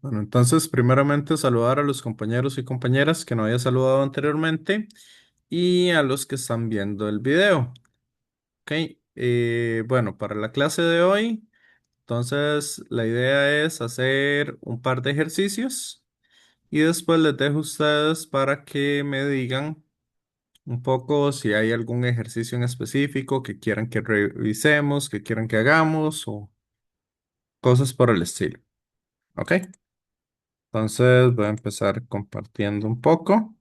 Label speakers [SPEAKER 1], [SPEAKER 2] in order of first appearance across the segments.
[SPEAKER 1] Bueno, entonces, primeramente saludar a los compañeros y compañeras que no había saludado anteriormente y a los que están viendo el video. Ok, bueno, para la clase de hoy, entonces la idea es hacer un par de ejercicios y después les dejo a ustedes para que me digan un poco si hay algún ejercicio en específico que quieran que revisemos, que quieran que hagamos o cosas por el estilo. Ok, entonces voy a empezar compartiendo un poco.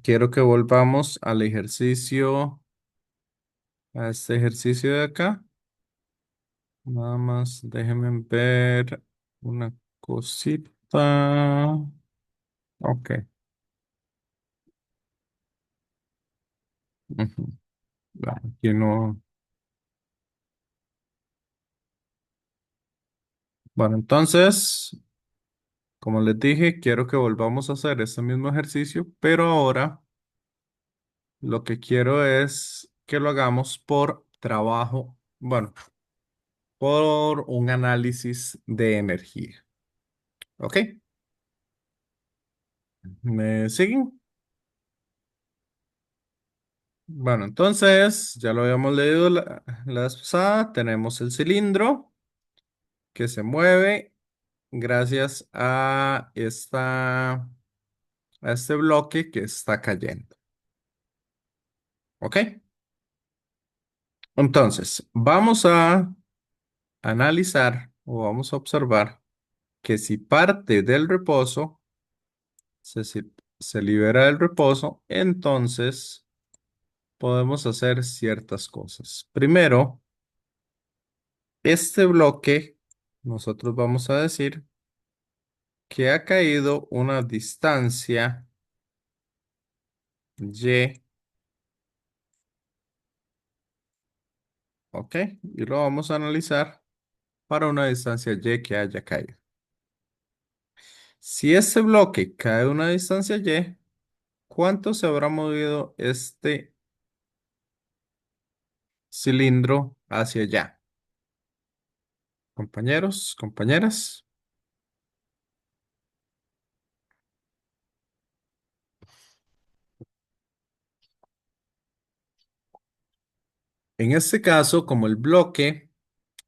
[SPEAKER 1] Quiero que volvamos al ejercicio, a este ejercicio de acá. Nada más déjenme ver una cosita. Ok. Ujú. Bueno, aquí no. Bueno, entonces, como les dije, quiero que volvamos a hacer este mismo ejercicio, pero ahora lo que quiero es que lo hagamos por trabajo, bueno, por un análisis de energía. ¿Ok? ¿Me siguen? Bueno, entonces, ya lo habíamos leído la vez pasada. Tenemos el cilindro que se mueve gracias a este bloque que está cayendo. ¿Ok? Entonces, vamos a analizar o vamos a observar que si parte del reposo se libera del reposo, entonces podemos hacer ciertas cosas. Primero, este bloque, nosotros vamos a decir que ha caído una distancia y, ¿ok? Y lo vamos a analizar para una distancia y que haya caído. Si este bloque cae a una distancia y, ¿cuánto se habrá movido este cilindro hacia allá? Compañeros, compañeras. En este caso, como el bloque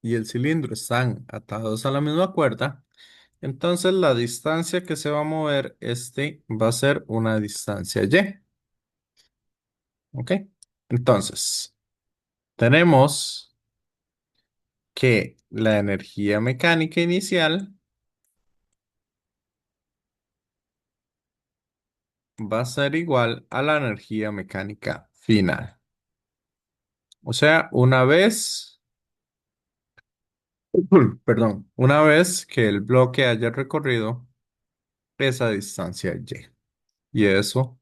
[SPEAKER 1] y el cilindro están atados a la misma cuerda, entonces la distancia que se va a mover va a ser una distancia y. ¿Ok? Entonces, tenemos que la energía mecánica inicial va a ser igual a la energía mecánica final. O sea, perdón, una vez que el bloque haya recorrido esa distancia y. Y eso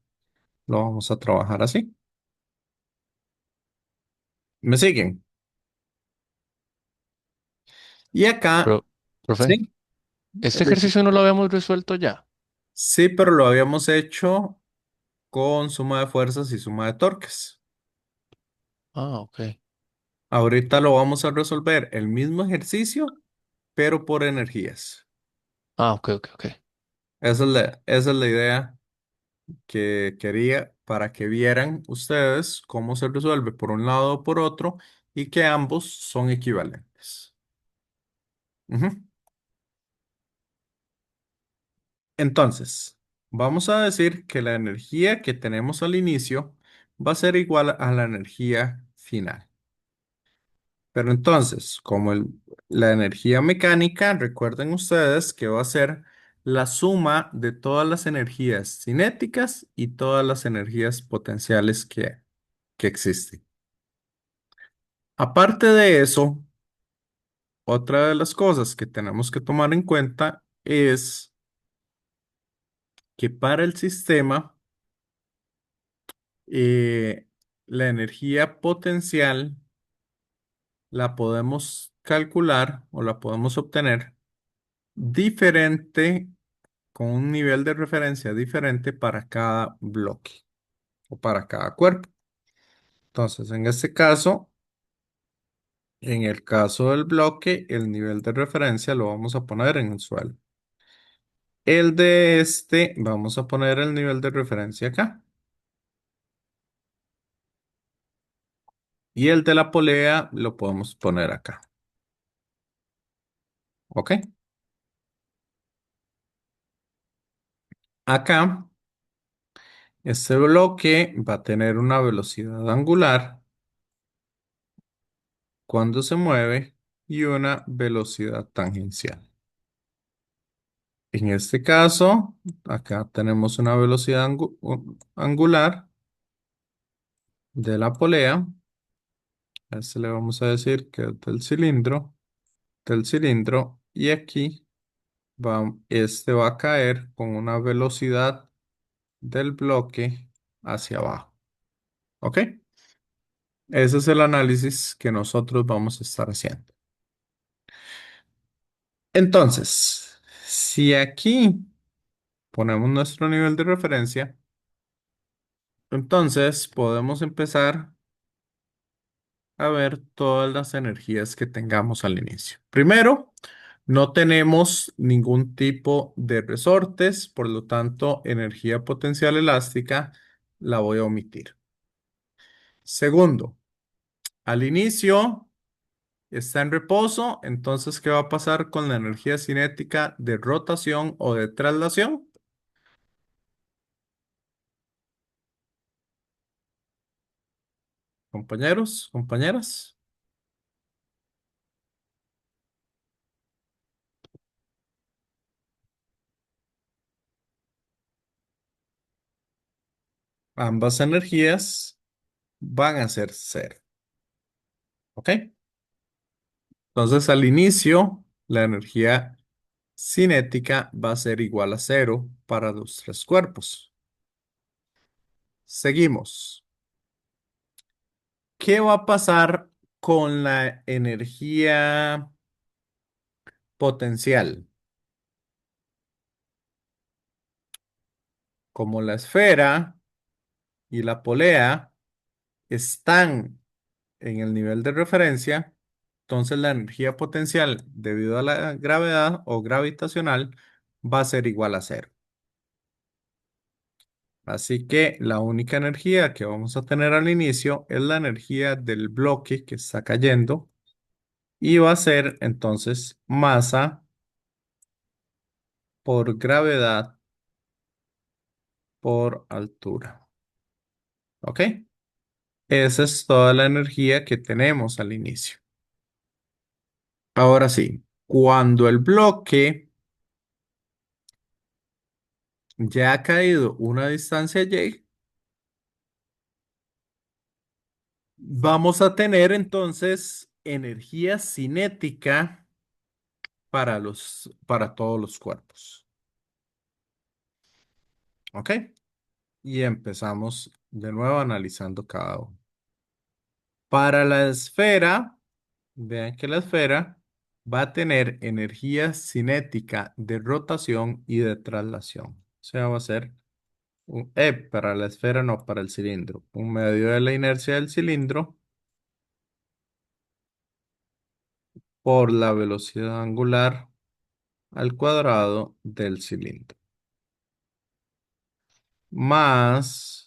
[SPEAKER 1] lo vamos a trabajar así. ¿Me siguen? Y acá,
[SPEAKER 2] Pero, profe,
[SPEAKER 1] sí,
[SPEAKER 2] este ejercicio no lo habíamos resuelto ya.
[SPEAKER 1] sí, pero lo habíamos hecho con suma de fuerzas y suma de torques.
[SPEAKER 2] Ah, ok.
[SPEAKER 1] Ahorita lo vamos a resolver el mismo ejercicio, pero por energías.
[SPEAKER 2] Ah, ok, ok, ok.
[SPEAKER 1] Esa es la idea que quería para que vieran ustedes cómo se resuelve por un lado o por otro y que ambos son equivalentes. Ujú. Entonces, vamos a decir que la energía que tenemos al inicio va a ser igual a la energía final. Pero entonces, como la energía mecánica, recuerden ustedes que va a ser la suma de todas las energías cinéticas y todas las energías potenciales que existen. Aparte de eso, otra de las cosas que tenemos que tomar en cuenta es que para el sistema, eh, la energía potencial la podemos calcular o la podemos obtener diferente, con un nivel de referencia diferente para cada bloque o para cada cuerpo. Entonces, en este caso, en el caso del bloque, el nivel de referencia lo vamos a poner en el suelo. El de este, vamos a poner el nivel de referencia acá. Y el de la polea lo podemos poner acá. ¿Ok? Acá, este bloque va a tener una velocidad angular cuando se mueve y una velocidad tangencial. En este caso, acá tenemos una velocidad angular de la polea. A este le vamos a decir que es del cilindro, y aquí este va a caer con una velocidad del bloque hacia abajo. ¿Ok? Ese es el análisis que nosotros vamos a estar haciendo. Entonces, si aquí ponemos nuestro nivel de referencia, entonces podemos empezar a ver todas las energías que tengamos al inicio. Primero, no tenemos ningún tipo de resortes, por lo tanto, energía potencial elástica la voy a omitir. Segundo, al inicio está en reposo, entonces, ¿qué va a pasar con la energía cinética de rotación o de traslación? Compañeros, compañeras, ambas energías van a ser cero. ¿Ok? Entonces, al inicio, la energía cinética va a ser igual a cero para los tres cuerpos. Seguimos. ¿Qué va a pasar con la energía potencial? Como la esfera y la polea están en el nivel de referencia, entonces la energía potencial debido a la gravedad o gravitacional va a ser igual a cero. Así que la única energía que vamos a tener al inicio es la energía del bloque que está cayendo, y va a ser entonces masa por gravedad por altura. ¿Ok? Esa es toda la energía que tenemos al inicio. Ahora sí, cuando el bloque ya ha caído una distancia y, vamos a tener entonces energía cinética para todos los cuerpos. ¿Ok? Y empezamos de nuevo analizando cada uno. Para la esfera, vean que la esfera va a tener energía cinética de rotación y de traslación. O sea, va a ser para la esfera, no, para el cilindro. Un medio de la inercia del cilindro por la velocidad angular al cuadrado del cilindro. Más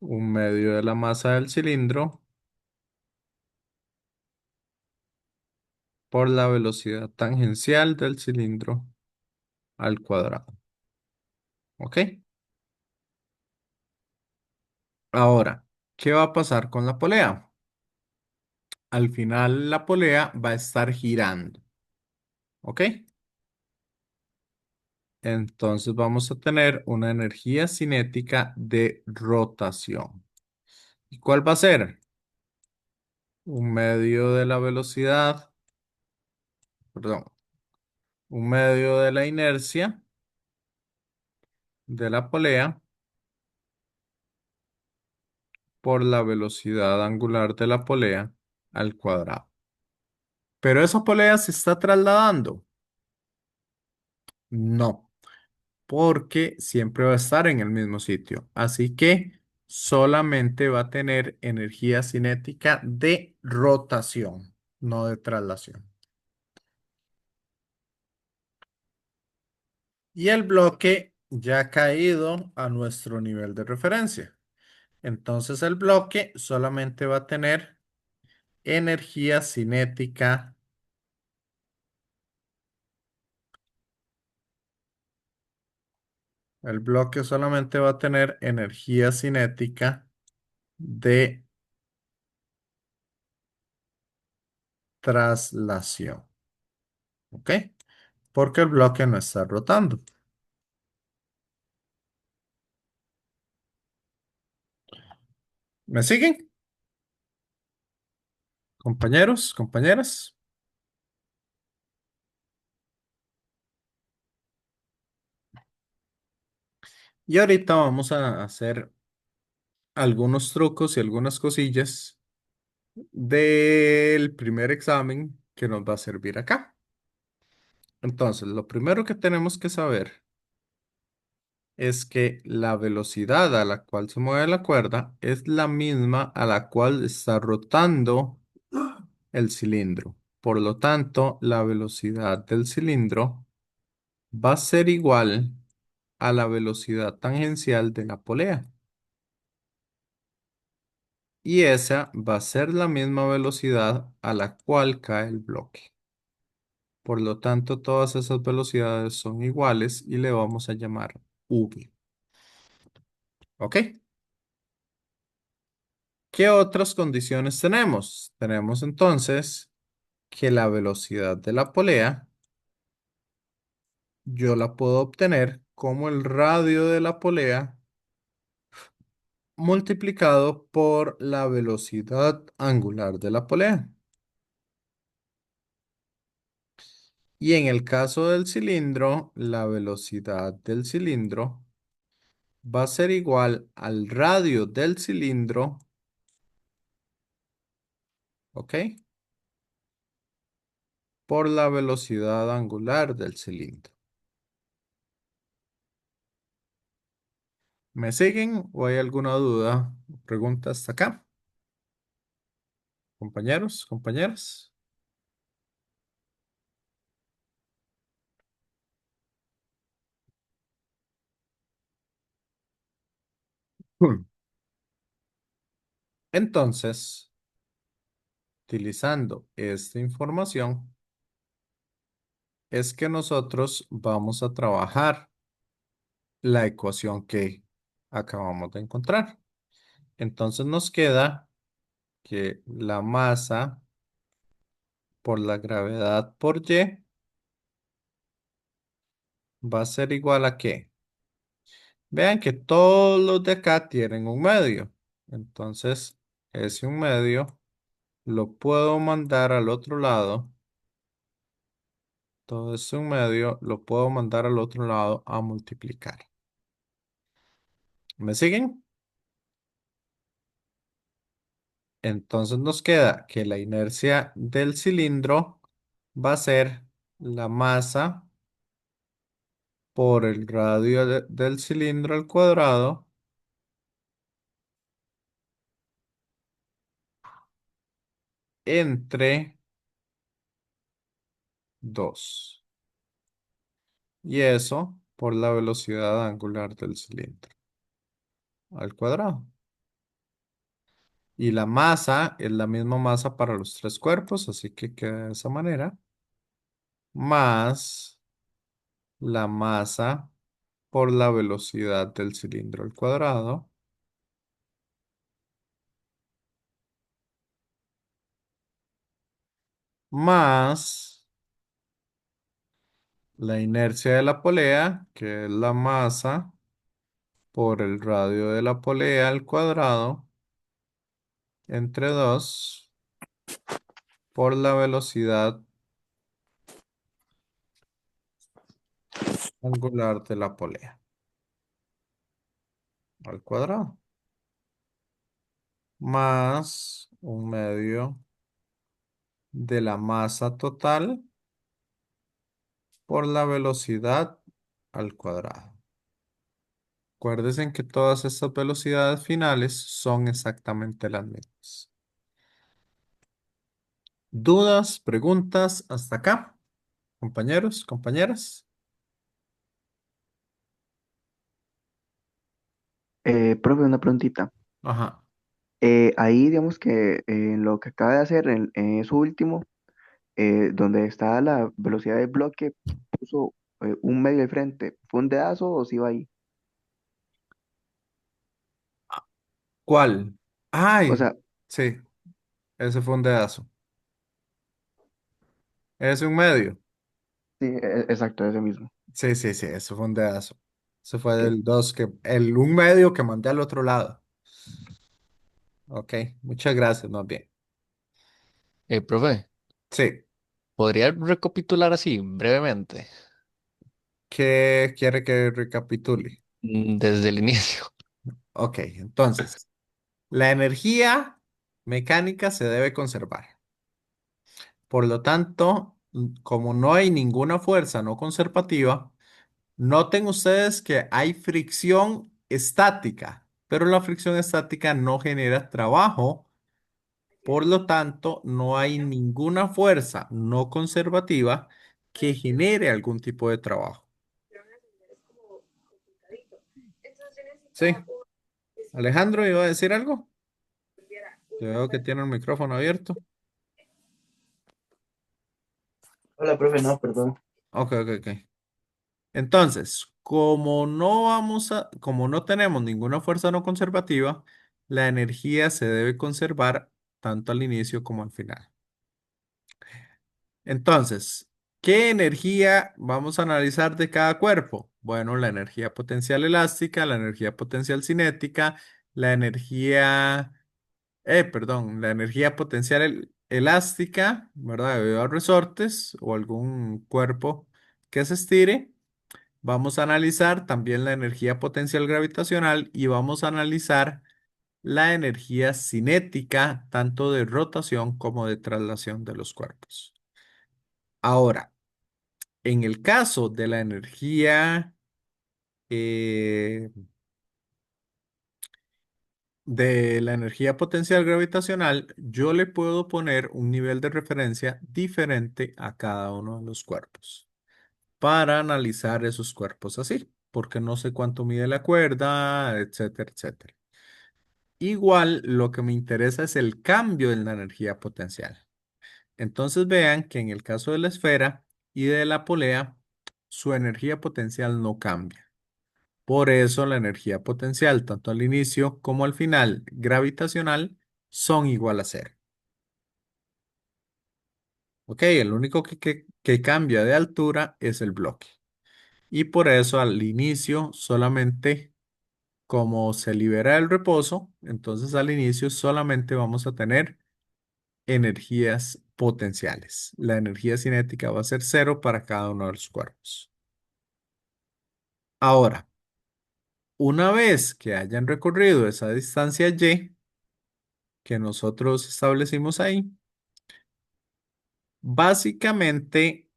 [SPEAKER 1] un medio de la masa del cilindro por la velocidad tangencial del cilindro al cuadrado. ¿Ok? Ahora, ¿qué va a pasar con la polea? Al final la polea va a estar girando. ¿Ok? Entonces vamos a tener una energía cinética de rotación. ¿Y cuál va a ser? Un medio de la velocidad, perdón, un medio de la inercia de la polea por la velocidad angular de la polea al cuadrado. Pero esa polea se está trasladando. No, porque siempre va a estar en el mismo sitio. Así que solamente va a tener energía cinética de rotación, no de traslación. y el bloque ya ha caído a nuestro nivel de referencia. Entonces el bloque solamente va a tener energía cinética. El bloque solamente va a tener energía cinética de traslación. ¿Ok? Porque el bloque no está rotando. ¿Me siguen? Compañeros, compañeras. Y ahorita vamos a hacer algunos trucos y algunas cosillas del primer examen que nos va a servir acá. Entonces, lo primero que tenemos que saber es que la velocidad a la cual se mueve la cuerda es la misma a la cual está rotando el cilindro. Por lo tanto, la velocidad del cilindro va a ser igual a la velocidad tangencial de la polea. Y esa va a ser la misma velocidad a la cual cae el bloque. Por lo tanto, todas esas velocidades son iguales y le vamos a llamar v. ¿Ok? ¿Qué otras condiciones tenemos? Tenemos entonces que la velocidad de la polea yo la puedo obtener como el radio de la polea multiplicado por la velocidad angular de la polea. Y en el caso del cilindro, la velocidad del cilindro va a ser igual al radio del cilindro, ¿ok? Por la velocidad angular del cilindro. ¿Me siguen o hay alguna duda o pregunta hasta acá? Compañeros, compañeras. Hmm. Entonces, utilizando esta información, es que nosotros vamos a trabajar la ecuación que acabamos de encontrar. Entonces nos queda que la masa por la gravedad por Y va a ser igual a ¿qué? Vean que todos los de acá tienen un medio. Entonces, ese un medio lo puedo mandar al otro lado. Todo ese un medio lo puedo mandar al otro lado a multiplicar. ¿Me siguen? Entonces nos queda que la inercia del cilindro va a ser la masa por el radio del cilindro al cuadrado entre 2. Y eso por la velocidad angular del cilindro al cuadrado. Y la masa es la misma masa para los tres cuerpos, así que queda de esa manera. Más la masa por la velocidad del cilindro al cuadrado. Más la inercia de la polea, que es la masa por el radio de la polea al cuadrado, entre 2 por la velocidad angular de la polea al cuadrado, más un medio de la masa total por la velocidad al cuadrado. Acuérdense que todas estas velocidades finales son exactamente las mismas. ¿Dudas, preguntas hasta acá? Compañeros, compañeras.
[SPEAKER 3] Profe, una preguntita.
[SPEAKER 1] Ajá.
[SPEAKER 3] Ahí, digamos que lo que acaba de hacer en eso último, donde está la velocidad del bloque, puso un medio de frente. ¿Fue un dedazo o sí va ahí?
[SPEAKER 1] ¿Cuál?
[SPEAKER 3] O
[SPEAKER 1] Ay,
[SPEAKER 3] sea,
[SPEAKER 1] sí, ese fue un dedazo. Es un medio.
[SPEAKER 3] sí, exacto, ese mismo.
[SPEAKER 1] Sí, sí, sí, eso fue un dedazo. Eso fue
[SPEAKER 3] Ok.
[SPEAKER 1] el dos el un medio que mandé al otro lado. Ok, muchas gracias, más bien.
[SPEAKER 2] Profe,
[SPEAKER 1] Sí,
[SPEAKER 2] ¿podría recapitular así brevemente
[SPEAKER 1] ¿qué quiere que recapitule?
[SPEAKER 2] desde el inicio?
[SPEAKER 1] Ok, entonces, la energía mecánica se debe conservar. Por lo tanto, como no hay ninguna fuerza no conservativa, noten ustedes que hay fricción estática, pero la fricción estática no genera trabajo. Por lo tanto, no hay ninguna fuerza no conservativa que genere algún tipo de trabajo. Sí, Alejandro, ¿iba a decir algo? Yo veo que tiene el micrófono abierto.
[SPEAKER 3] Hola, profe, no, perdón.
[SPEAKER 1] Ok, ok, ok. Entonces, como no tenemos ninguna fuerza no conservativa, la energía se debe conservar tanto al inicio como al final. Entonces, ¿qué energía vamos a analizar de cada cuerpo? Bueno, la energía potencial elástica, la energía potencial cinética, la energía, perdón, la energía potencial elástica, ¿verdad? Debido a resortes o algún cuerpo que se estire. Vamos a analizar también la energía potencial gravitacional y vamos a analizar la energía cinética, tanto de rotación como de traslación de los cuerpos. Ahora, en el caso eh, de la energía potencial gravitacional, yo le puedo poner un nivel de referencia diferente a cada uno de los cuerpos para analizar esos cuerpos así, porque no sé cuánto mide la cuerda, etcétera, etcétera. Igual, lo que me interesa es el cambio en la energía potencial. Entonces vean que en el caso de la esfera y de la polea, su energía potencial no cambia. Por eso la energía potencial, tanto al inicio como al final gravitacional, son igual a cero. ¿Ok? El único que cambia de altura es el bloque. Y por eso al inicio solamente como se libera el reposo, entonces al inicio solamente vamos a tener energías potenciales. La energía cinética va a ser cero para cada uno de los cuerpos. Ahora, una vez que hayan recorrido esa distancia y que nosotros establecimos ahí, básicamente,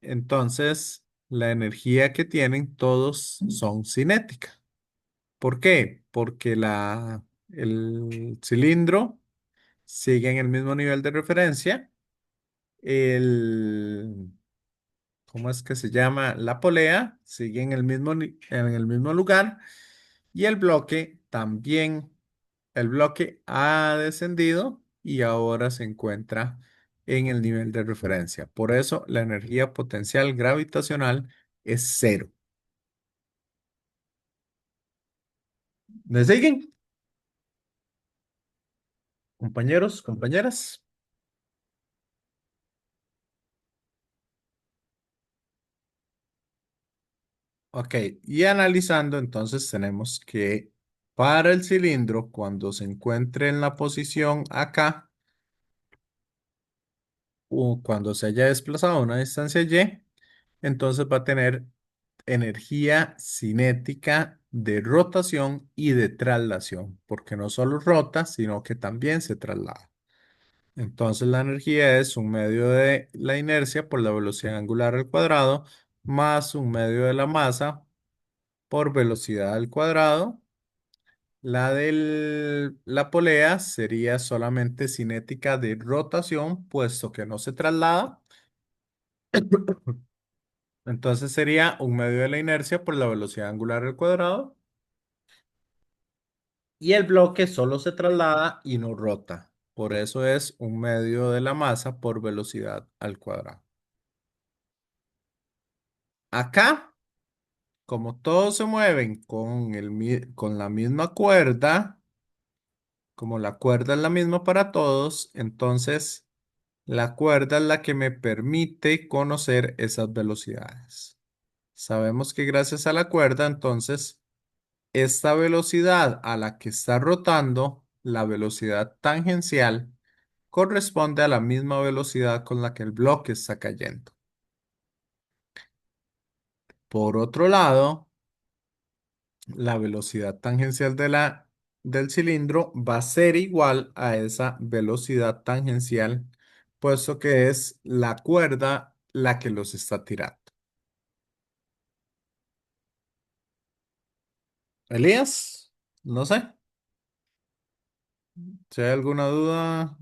[SPEAKER 1] entonces, la energía que tienen todos son cinética. ¿Por qué? Porque el cilindro sigue en el mismo nivel de referencia. El, ¿Cómo es que se llama? La polea sigue en el en el mismo lugar y el bloque también, el bloque ha descendido y ahora se encuentra en el nivel de referencia. Por eso la energía potencial gravitacional es cero. ¿Me siguen? Compañeros, compañeras. Ok, y analizando entonces tenemos que para el cilindro, cuando se encuentre en la posición acá, o cuando se haya desplazado a una distancia y, entonces va a tener energía cinética de rotación y de traslación, porque no solo rota, sino que también se traslada. Entonces la energía es un medio de la inercia por la velocidad angular al cuadrado, más un medio de la masa por velocidad al cuadrado. La polea sería solamente cinética de rotación, puesto que no se traslada. Entonces sería un medio de la inercia por la velocidad angular al cuadrado. y el bloque solo se traslada y no rota. Por eso es un medio de la masa por velocidad al cuadrado. Acá, como todos se mueven con la misma cuerda, como la cuerda es la misma para todos, entonces la cuerda es la que me permite conocer esas velocidades. Sabemos que gracias a la cuerda, entonces, esta velocidad a la que está rotando, la velocidad tangencial, corresponde a la misma velocidad con la que el bloque está cayendo. Por otro lado, la velocidad tangencial del cilindro va a ser igual a esa velocidad tangencial, puesto que es la cuerda la que los está tirando. Elías, no sé, si hay alguna duda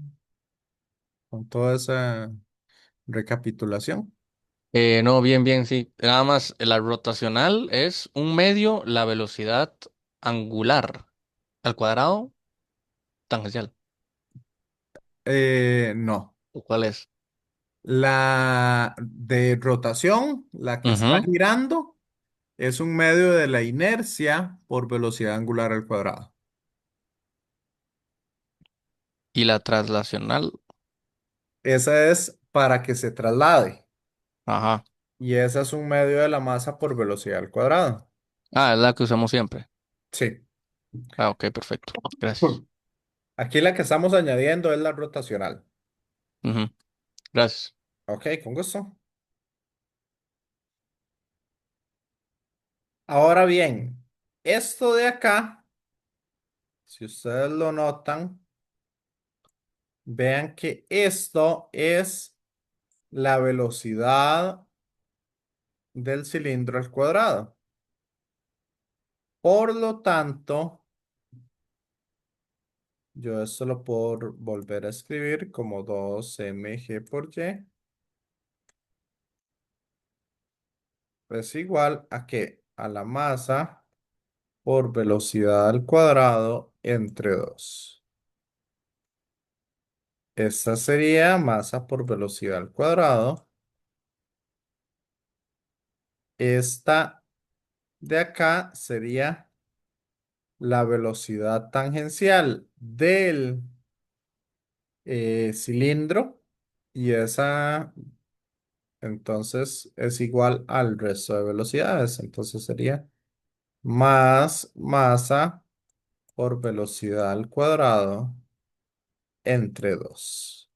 [SPEAKER 1] con toda esa recapitulación.
[SPEAKER 2] No, bien, bien, sí. Nada más, la rotacional es un medio, la velocidad angular al cuadrado tangencial.
[SPEAKER 1] No.
[SPEAKER 2] ¿O cuál es?
[SPEAKER 1] La de rotación, la que está
[SPEAKER 2] Ujú.
[SPEAKER 1] girando, es un medio de la inercia por velocidad angular al cuadrado.
[SPEAKER 2] Y la traslacional.
[SPEAKER 1] Esa es para que se traslade.
[SPEAKER 2] Ajá.
[SPEAKER 1] Y esa es un medio de la masa por velocidad al cuadrado.
[SPEAKER 2] Ah, es la que usamos siempre.
[SPEAKER 1] Sí.
[SPEAKER 2] Ah, ok, perfecto. Gracias.
[SPEAKER 1] Aquí la que estamos añadiendo es la rotacional.
[SPEAKER 2] Ujú. Gracias.
[SPEAKER 1] Ok, con gusto. Ahora bien, esto de acá, si ustedes lo notan, vean que esto es la velocidad del cilindro al cuadrado. Por lo tanto, yo esto lo puedo volver a escribir como 2 mg por y es igual a que a la masa por velocidad al cuadrado entre 2. Esta sería masa por velocidad al cuadrado. Esta de acá sería la velocidad tangencial del cilindro y esa entonces es igual al resto de velocidades. Entonces sería más masa por velocidad al cuadrado entre 2.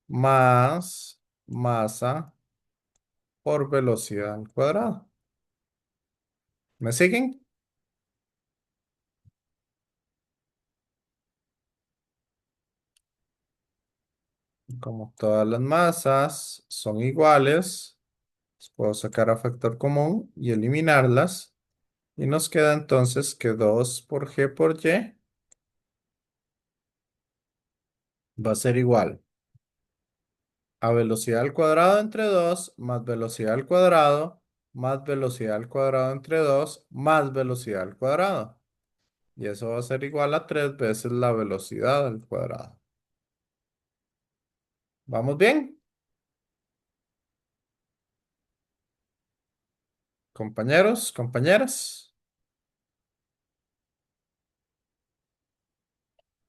[SPEAKER 1] Más masa por velocidad al cuadrado. ¿Me siguen? Como todas las masas son iguales, puedo sacar a factor común y eliminarlas. Y nos queda entonces que 2 por g por y va a ser igual a velocidad al cuadrado entre 2 más velocidad al cuadrado más velocidad al cuadrado entre 2 más velocidad al cuadrado. Y eso va a ser igual a 3 veces la velocidad al cuadrado. ¿Vamos bien, compañeros, compañeras?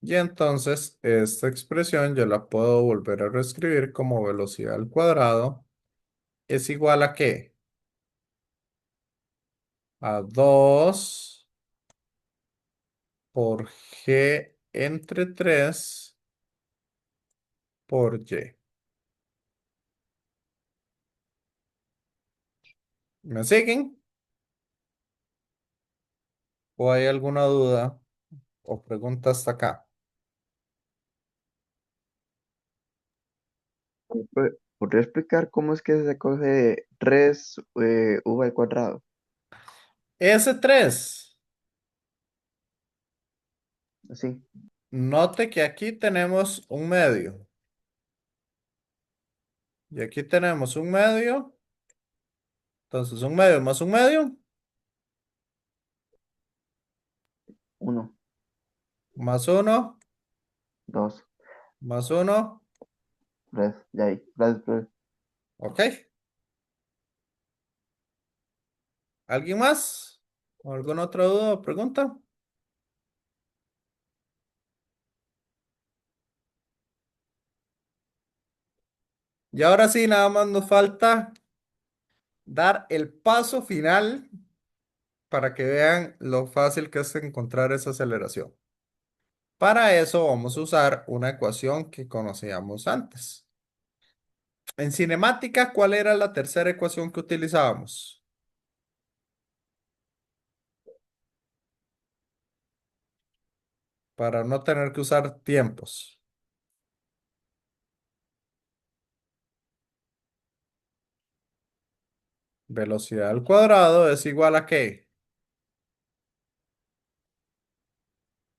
[SPEAKER 1] Y entonces esta expresión yo la puedo volver a reescribir como velocidad al cuadrado es igual a ¿qué? A 2 por g entre 3 por y. ¿Me siguen? ¿O hay alguna duda o pregunta hasta acá?
[SPEAKER 3] ¿Podría explicar cómo es que se coge 3 v al cuadrado?
[SPEAKER 1] S3.
[SPEAKER 3] Sí.
[SPEAKER 1] Note que aquí tenemos un medio. Y aquí tenemos un medio. Entonces un medio más un medio
[SPEAKER 3] Uno,
[SPEAKER 1] Más uno,
[SPEAKER 3] dos,
[SPEAKER 1] más uno.
[SPEAKER 3] tres, ya ahí. Gracias, profe.
[SPEAKER 1] Ok. ¿Alguien más? ¿O alguna otra duda o pregunta? Y ahora sí, nada más nos falta dar el paso final para que vean lo fácil que es encontrar esa aceleración. Para eso vamos a usar una ecuación que conocíamos antes. En cinemática, ¿cuál era la tercera ecuación que utilizábamos? Para no tener que usar tiempos. Velocidad al cuadrado es igual a ¿qué?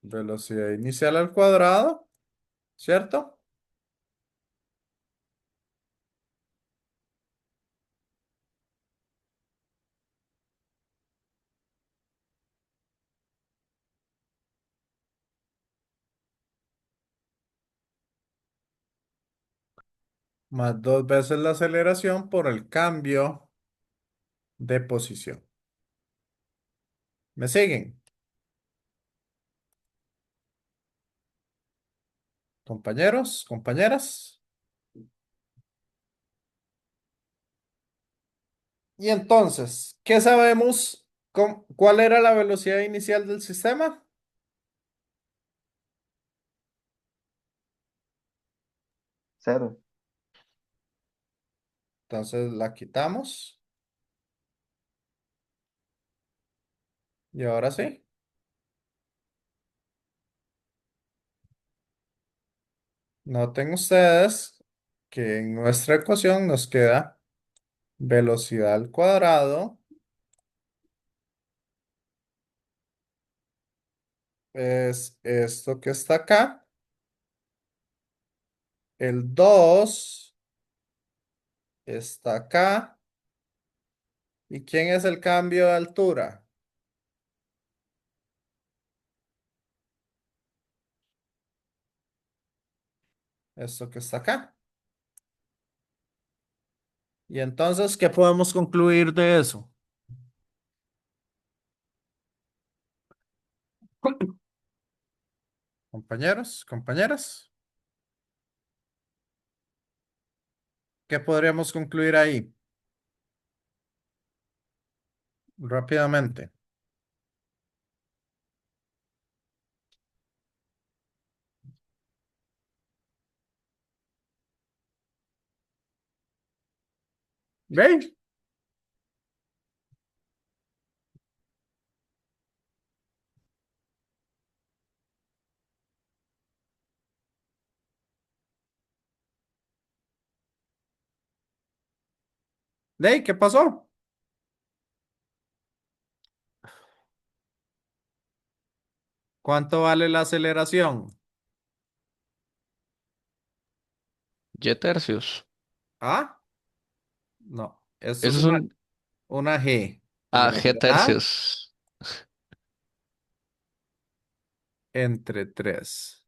[SPEAKER 1] Velocidad inicial al cuadrado, ¿cierto? Más dos veces la aceleración por el cambio de posición. ¿Me siguen, compañeros, compañeras? Y entonces, ¿qué sabemos? ¿Cuál era la velocidad inicial del sistema?
[SPEAKER 3] Cero.
[SPEAKER 1] Entonces la quitamos y ahora sí. Noten ustedes que en nuestra ecuación nos queda velocidad al cuadrado es esto que está acá. El 2 está acá. ¿Y quién es el cambio de altura? Esto que está acá. Y entonces, ¿qué podemos concluir de eso? Compañeros, compañeras, ¿qué podríamos concluir ahí? Rápidamente. ¿Ve? ¿De qué pasó? ¿Cuánto vale la aceleración?
[SPEAKER 2] Y tercios.
[SPEAKER 1] ¿Ah? No, esto es
[SPEAKER 2] Eso es un
[SPEAKER 1] una G.
[SPEAKER 2] G
[SPEAKER 1] Velocidad
[SPEAKER 2] tercios.
[SPEAKER 1] entre 3.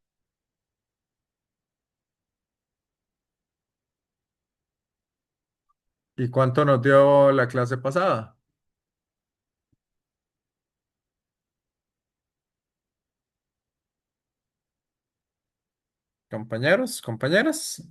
[SPEAKER 1] ¿Y cuánto nos dio la clase pasada? Compañeros, compañeras.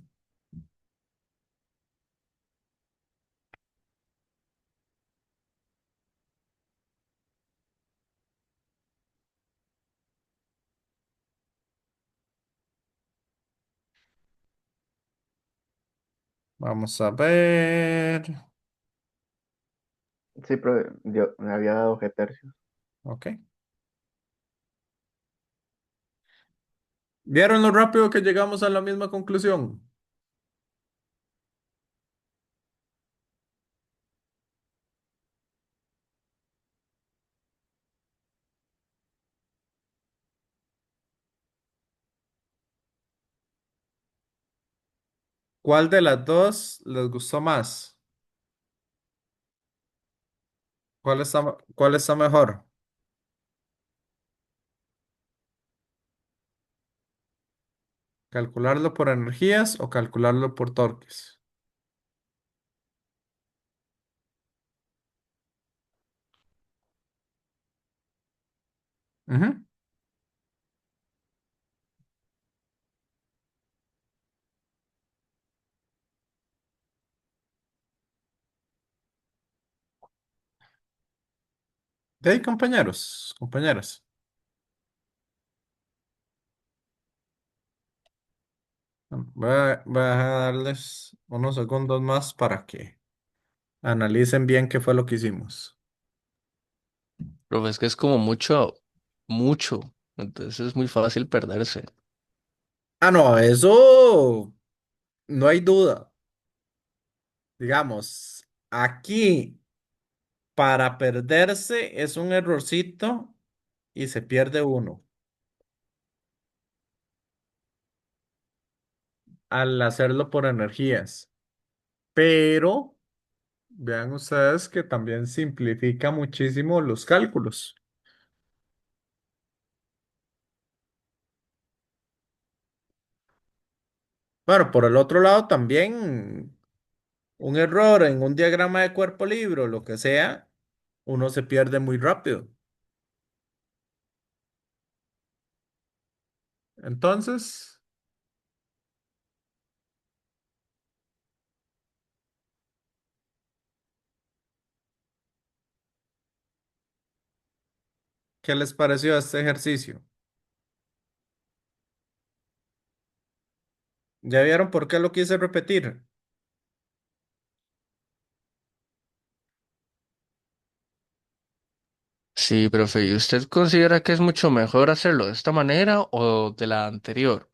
[SPEAKER 1] Vamos a ver.
[SPEAKER 3] Sí, profe, yo me había dado G tercios.
[SPEAKER 1] Ok. ¿Vieron lo rápido que llegamos a la misma conclusión? ¿Cuál de las dos les gustó más? ¿Cuál está mejor? ¿Calcularlo por energías o calcularlo por torques? Ujú. De ahí, compañeros, compañeras. Voy a darles unos segundos más para que analicen bien qué fue lo que hicimos.
[SPEAKER 2] Profe, es que es como mucho, mucho. Entonces es muy fácil perderse.
[SPEAKER 1] Ah, no, eso no hay duda. Digamos, aquí para perderse es un errorcito y se pierde uno al hacerlo por energías. Pero vean ustedes que también simplifica muchísimo los cálculos. Bueno, por el otro lado también un error en un diagrama de cuerpo libre o lo que sea, uno se pierde muy rápido. Entonces, ¿qué les pareció este ejercicio? ¿Ya vieron por qué lo quise repetir?
[SPEAKER 2] Sí, profe, ¿y usted considera que es mucho mejor hacerlo de esta manera o de la anterior?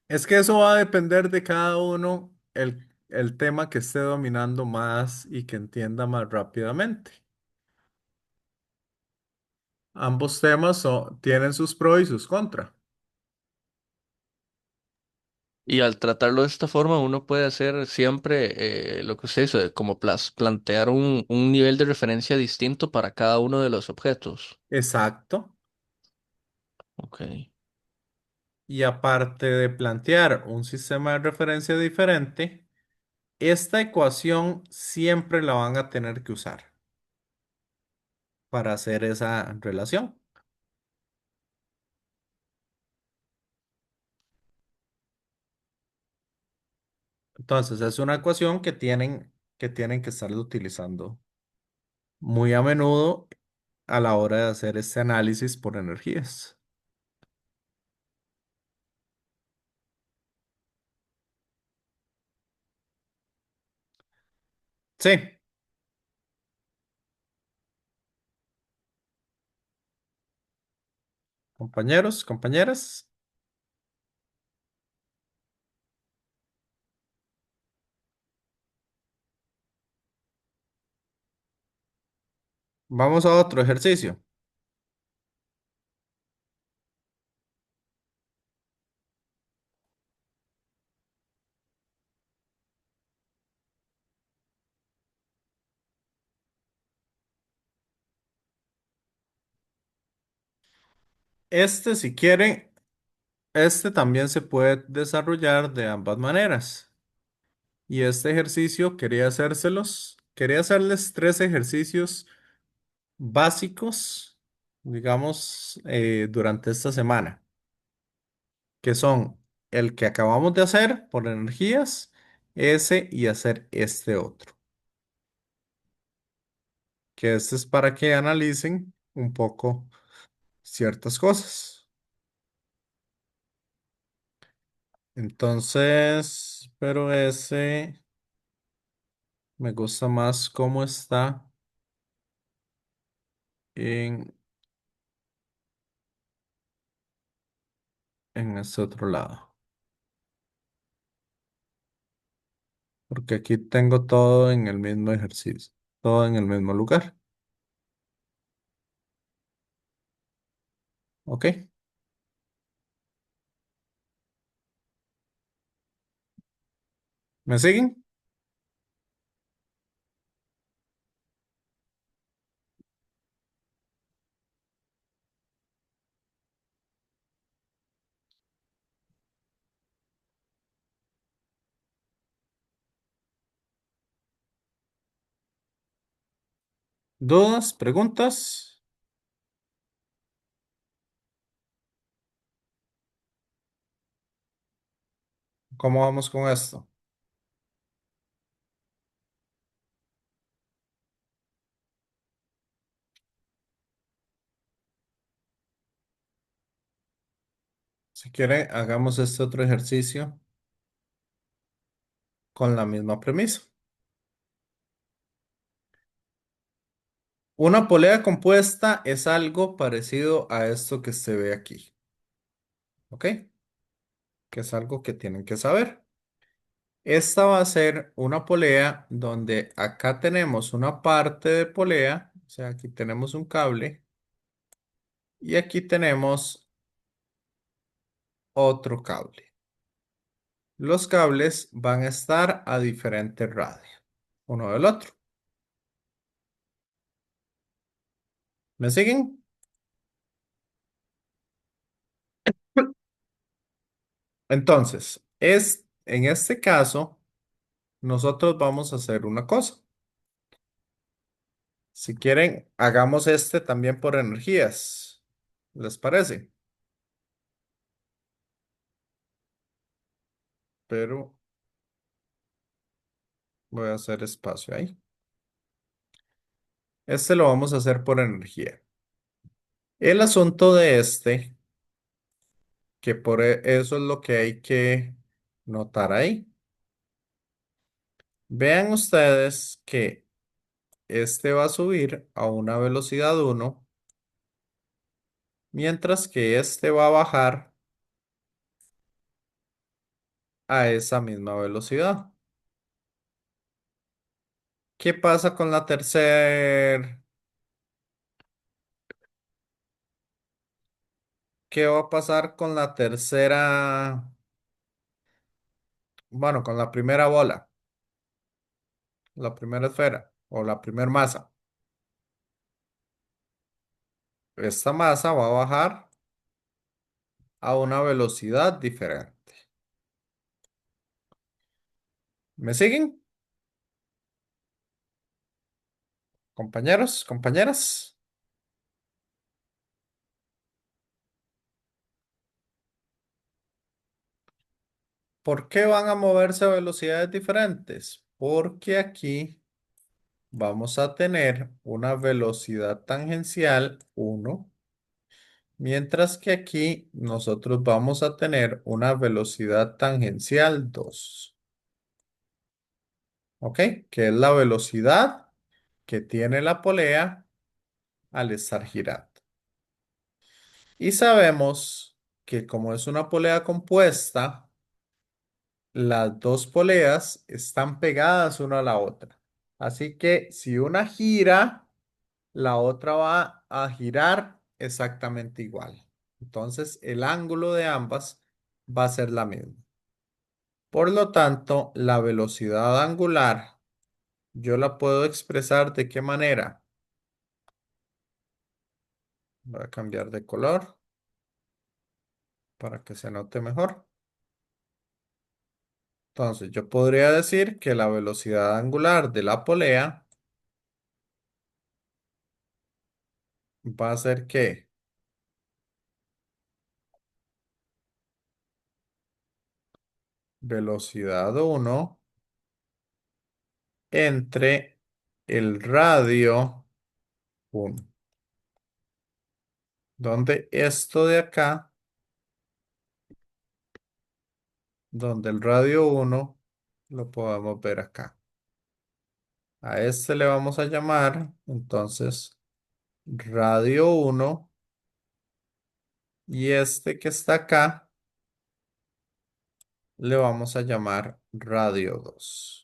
[SPEAKER 1] Es que eso va a depender de cada uno el tema que esté dominando más y que entienda más rápidamente. Ambos temas tienen sus pros y sus contras.
[SPEAKER 2] Y al tratarlo de esta forma, uno puede hacer siempre lo que usted hizo, de como plantear un nivel de referencia distinto para cada uno de los objetos.
[SPEAKER 1] Exacto.
[SPEAKER 2] Ok.
[SPEAKER 1] Y aparte de plantear un sistema de referencia diferente, esta ecuación siempre la van a tener que usar para hacer esa relación. Entonces, es una ecuación que tienen que estar utilizando muy a menudo a la hora de hacer este análisis por energías. Sí, compañeros, compañeras, vamos a otro ejercicio. Si quieren, este también se puede desarrollar de ambas maneras. Y este ejercicio quería hacerles tres ejercicios básicos, digamos, durante esta semana, que son el que acabamos de hacer por energías, ese y hacer este otro, que este es para que analicen un poco ciertas cosas. Entonces, pero ese me gusta más cómo está en, en este otro lado, porque aquí tengo todo en el mismo ejercicio, todo en el mismo lugar. ¿Ok? ¿Me siguen? ¿Dudas? ¿Preguntas? ¿Cómo vamos con esto? Si quieren, hagamos este otro ejercicio con la misma premisa. Una polea compuesta es algo parecido a esto que se ve aquí, ¿ok? Que es algo que tienen que saber. Esta va a ser una polea donde acá tenemos una parte de polea, o sea, aquí tenemos un cable y aquí tenemos otro cable. Los cables van a estar a diferente radio, uno del otro. ¿Me siguen? Entonces, en este caso, nosotros vamos a hacer una cosa. Si quieren, hagamos este también por energías. ¿Les parece? Pero voy a hacer espacio ahí. Este lo vamos a hacer por energía. El asunto de este, que eso es lo que hay que notar ahí. Vean ustedes que este va a subir a una velocidad 1, mientras que este va a bajar a esa misma velocidad. ¿Qué pasa con la tercera? ¿Qué va a pasar con la tercera? Bueno, con la primera bola, la primera esfera o la primera masa. Esta masa va a bajar a una velocidad diferente. ¿Me siguen, compañeros, compañeras? ¿Por qué van a moverse a velocidades diferentes? Porque aquí vamos a tener una velocidad tangencial 1, mientras que aquí nosotros vamos a tener una velocidad tangencial 2. ¿Ok? Que es la velocidad que tiene la polea al estar girando. Y sabemos que como es una polea compuesta, las dos poleas están pegadas una a la otra. Así que si una gira, la otra va a girar exactamente igual. Entonces el ángulo de ambas va a ser la misma. Por lo tanto, la velocidad angular yo la puedo expresar de qué manera. Voy a cambiar de color para que se note mejor. Entonces, yo podría decir que la velocidad angular de la polea va a ser que velocidad 1 entre el radio 1, donde esto de acá, donde el radio 1 lo podemos ver acá. A este le vamos a llamar entonces radio 1 y este que está acá le vamos a llamar radio 2.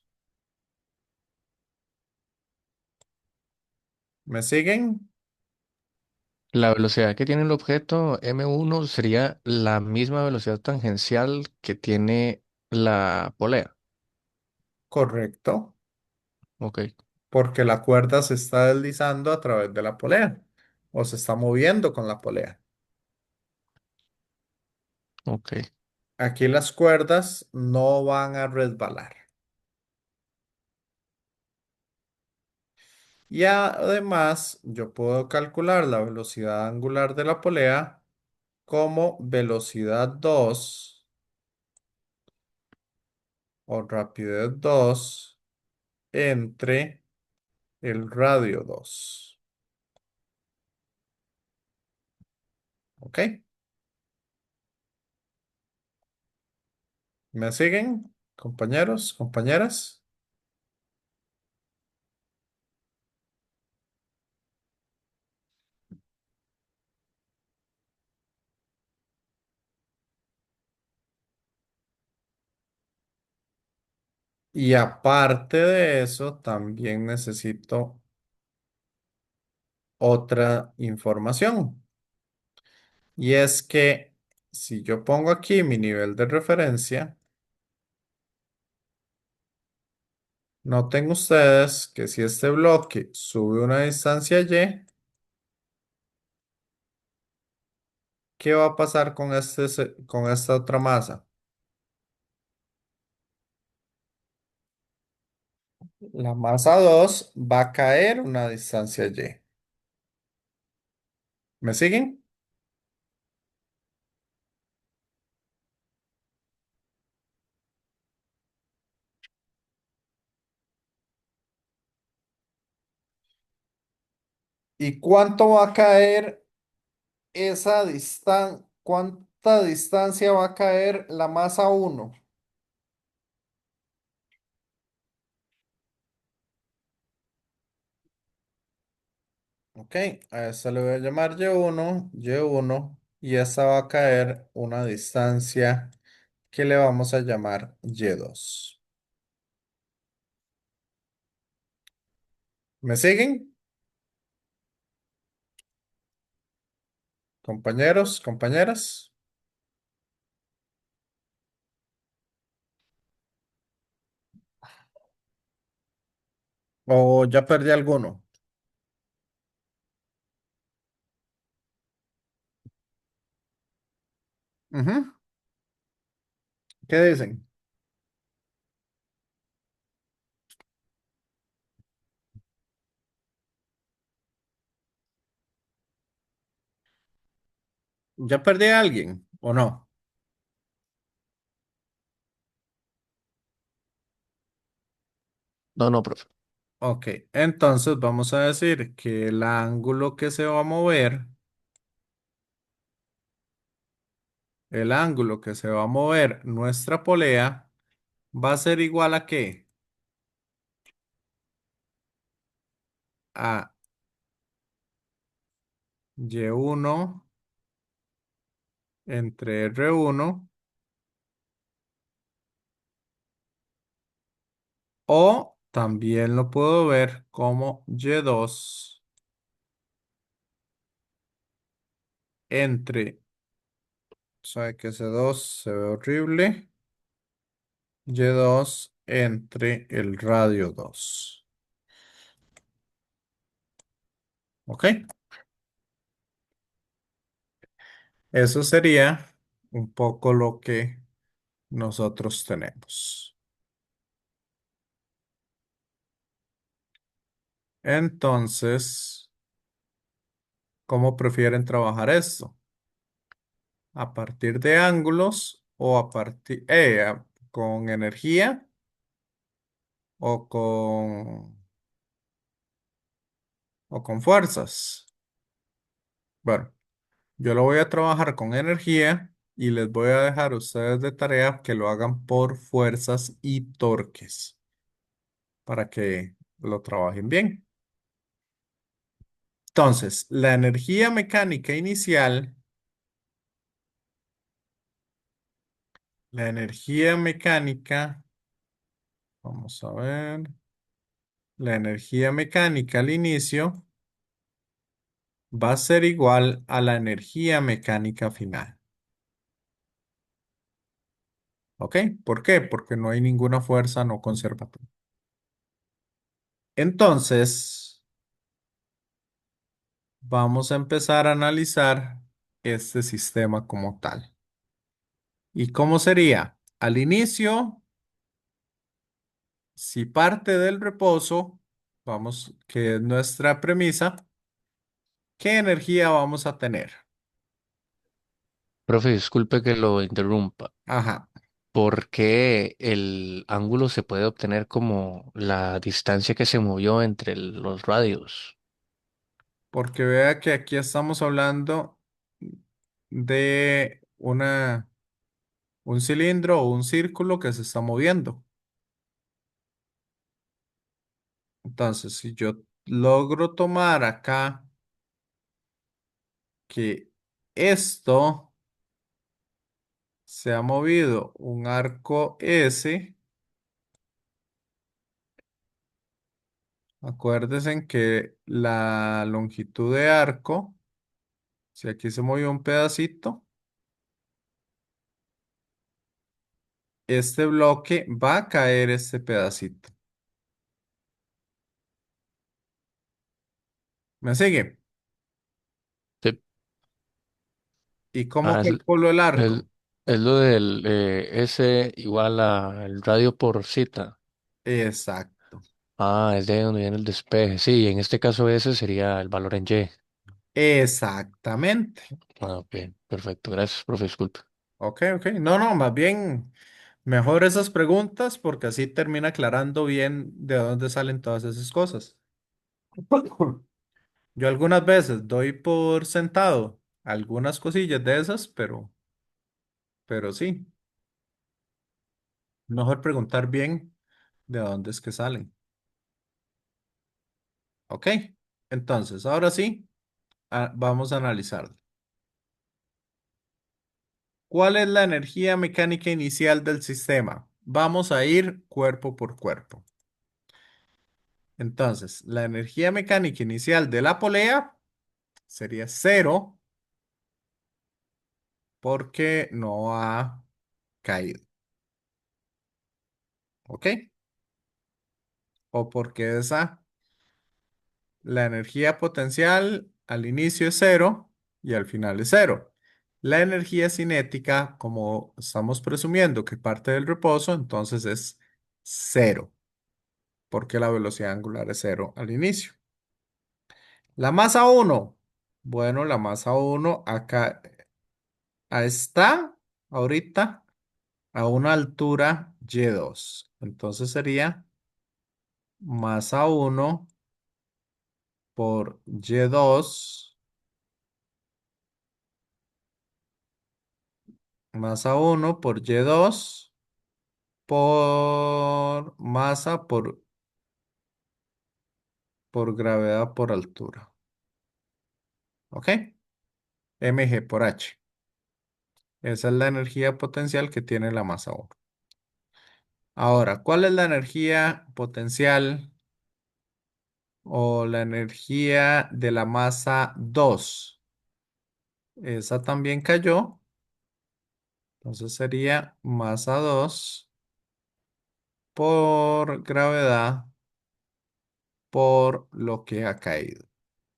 [SPEAKER 1] ¿Me siguen?
[SPEAKER 2] La velocidad que tiene el objeto M1 sería la misma velocidad tangencial que tiene la polea.
[SPEAKER 1] Correcto,
[SPEAKER 2] Ok,
[SPEAKER 1] porque la cuerda se está deslizando a través de la polea o se está moviendo con la polea.
[SPEAKER 2] ok.
[SPEAKER 1] Aquí las cuerdas no van a resbalar. Y además, yo puedo calcular la velocidad angular de la polea como velocidad 2 o rapidez 2 entre el radio 2. ¿Ok? ¿Me siguen, compañeros, compañeras? Y aparte de eso, también necesito otra información. Y es que si yo pongo aquí mi nivel de referencia, noten ustedes que si este bloque sube una distancia y, ¿qué va a pasar con con esta otra masa? La masa 2 va a caer una distancia y. ¿Me siguen? ¿Y cuánto va a caer esa distancia? ¿Cuánta distancia va a caer la masa uno? Ok, a esta le voy a llamar y uno, y esta va a caer una distancia que le vamos a llamar y2. ¿Me siguen, compañeros, compañeras? ¿O ya perdí alguno? Ujú. ¿Qué dicen? ¿Ya perdí a alguien o no?
[SPEAKER 2] No, no, profe.
[SPEAKER 1] Ok, entonces vamos a decir que el ángulo que se va a mover, el ángulo que se va a mover nuestra polea va a ser igual a ¿qué? A y1 entre r1, o también lo puedo ver como y2 entre, sabe que ese 2 se ve horrible, y2 entre el radio 2. ¿Ok? Eso sería un poco lo que nosotros tenemos. Entonces, ¿cómo prefieren trabajar esto? ¿A partir de ángulos o a partir con energía o con fuerzas? Bueno, yo lo voy a trabajar con energía y les voy a dejar a ustedes de tarea que lo hagan por fuerzas y torques para que lo trabajen bien. Entonces, la energía mecánica inicial, la energía mecánica, vamos a ver, la energía mecánica al inicio va a ser igual a la energía mecánica final. ¿Ok? ¿Por qué? Porque no hay ninguna fuerza no conservadora. Entonces, vamos a empezar a analizar este sistema como tal. ¿Y cómo sería? Al inicio, si parte del reposo, vamos, que es nuestra premisa, ¿qué energía vamos a tener?
[SPEAKER 2] Profe, disculpe que lo interrumpa.
[SPEAKER 1] Ajá,
[SPEAKER 2] ¿Por qué el ángulo se puede obtener como la distancia que se movió entre los radios?
[SPEAKER 1] porque vea que aquí estamos hablando de un cilindro o un círculo que se está moviendo. Entonces, si yo logro tomar acá que esto se ha movido un arco S, acuérdense que la longitud de arco, si aquí se movió un pedacito, este bloque va a caer este pedacito. ¿Me sigue?
[SPEAKER 2] Sí.
[SPEAKER 1] ¿Y cómo
[SPEAKER 2] Ah,
[SPEAKER 1] calculo el
[SPEAKER 2] es-
[SPEAKER 1] arco?
[SPEAKER 2] es lo del S igual a el radio por zeta.
[SPEAKER 1] Exacto,
[SPEAKER 2] Ah, es de ahí donde viene el despeje. Sí, en este caso ese sería el valor en Y.
[SPEAKER 1] exactamente.
[SPEAKER 2] Ah, bien, perfecto. Gracias, profe, disculpe.
[SPEAKER 1] Ok, ok. No, no, más bien mejor esas preguntas porque así termina aclarando bien de dónde salen todas esas cosas. Yo algunas veces doy por sentado algunas cosillas de esas, pero sí, mejor preguntar bien de dónde es que salen. Ok, entonces, ahora sí, vamos a analizar. ¿Cuál es la energía mecánica inicial del sistema? Vamos a ir cuerpo por cuerpo. Entonces, la energía mecánica inicial de la polea sería cero porque no ha caído. ¿Ok? O porque esa, la energía potencial al inicio es cero y al final es cero. La energía cinética, como estamos presumiendo que parte del reposo, entonces es cero, porque la velocidad angular es cero al inicio. La masa uno, bueno, la masa uno acá está ahorita a una altura y2. Entonces sería masa uno por y2, masa uno por y2 por masa por gravedad por altura. ¿Ok? Mg por h. Esa es la energía potencial que tiene la masa uno. Ahora, ¿cuál es la energía potencial o la energía de la masa 2? Esa también cayó. Entonces sería masa 2 por gravedad por lo que ha caído.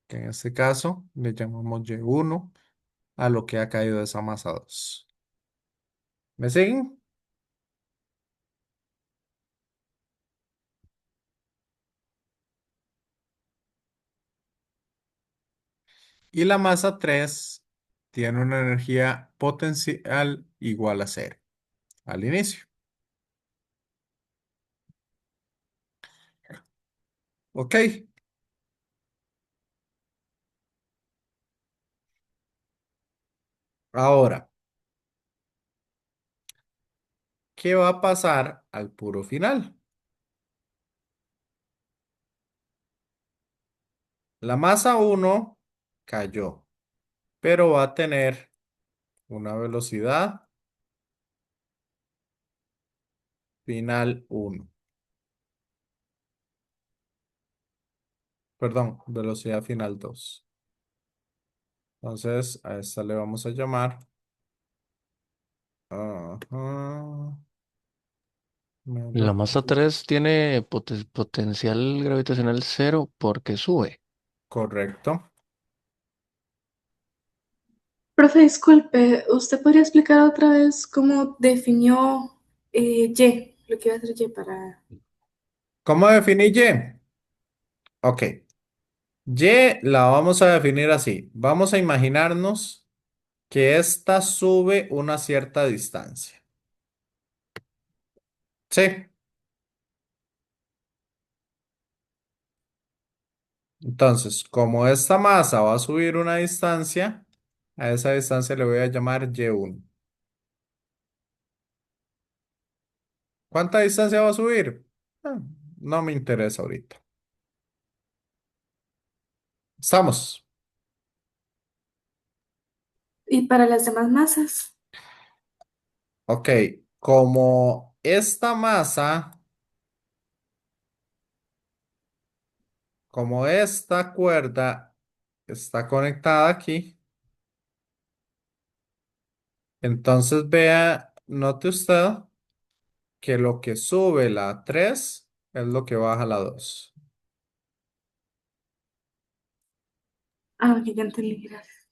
[SPEAKER 1] Que en este caso le llamamos Y1 a lo que ha caído de esa masa 2. ¿Me siguen? Y la masa 3 tiene una energía potencial igual a cero al inicio. ¿Ok? Ahora, ¿qué va a pasar al puro final? La masa uno cayó, pero va a tener una velocidad final uno. Perdón, velocidad final 2. Entonces, a esta le vamos a llamar ajá,
[SPEAKER 2] La masa 3 tiene potencial gravitacional cero porque sube.
[SPEAKER 1] correcto.
[SPEAKER 4] Profe, disculpe, ¿usted podría explicar otra vez cómo definió Y, lo que iba a hacer Y para...
[SPEAKER 1] ¿Cómo definí Y? Ok. Y la vamos a definir así. Vamos a imaginarnos que esta sube una cierta distancia. Sí. Entonces, como esta masa va a subir una distancia, a esa distancia le voy a llamar Y1. ¿Cuánta distancia va a subir? Ah, no me interesa ahorita. Estamos.
[SPEAKER 4] ¿Y para las demás masas?
[SPEAKER 1] Ok. Como esta masa, como esta cuerda está conectada aquí, entonces vea, note usted que lo que sube la 3 es lo que baja la 2.
[SPEAKER 4] Ah, ok, ya entendí, gracias.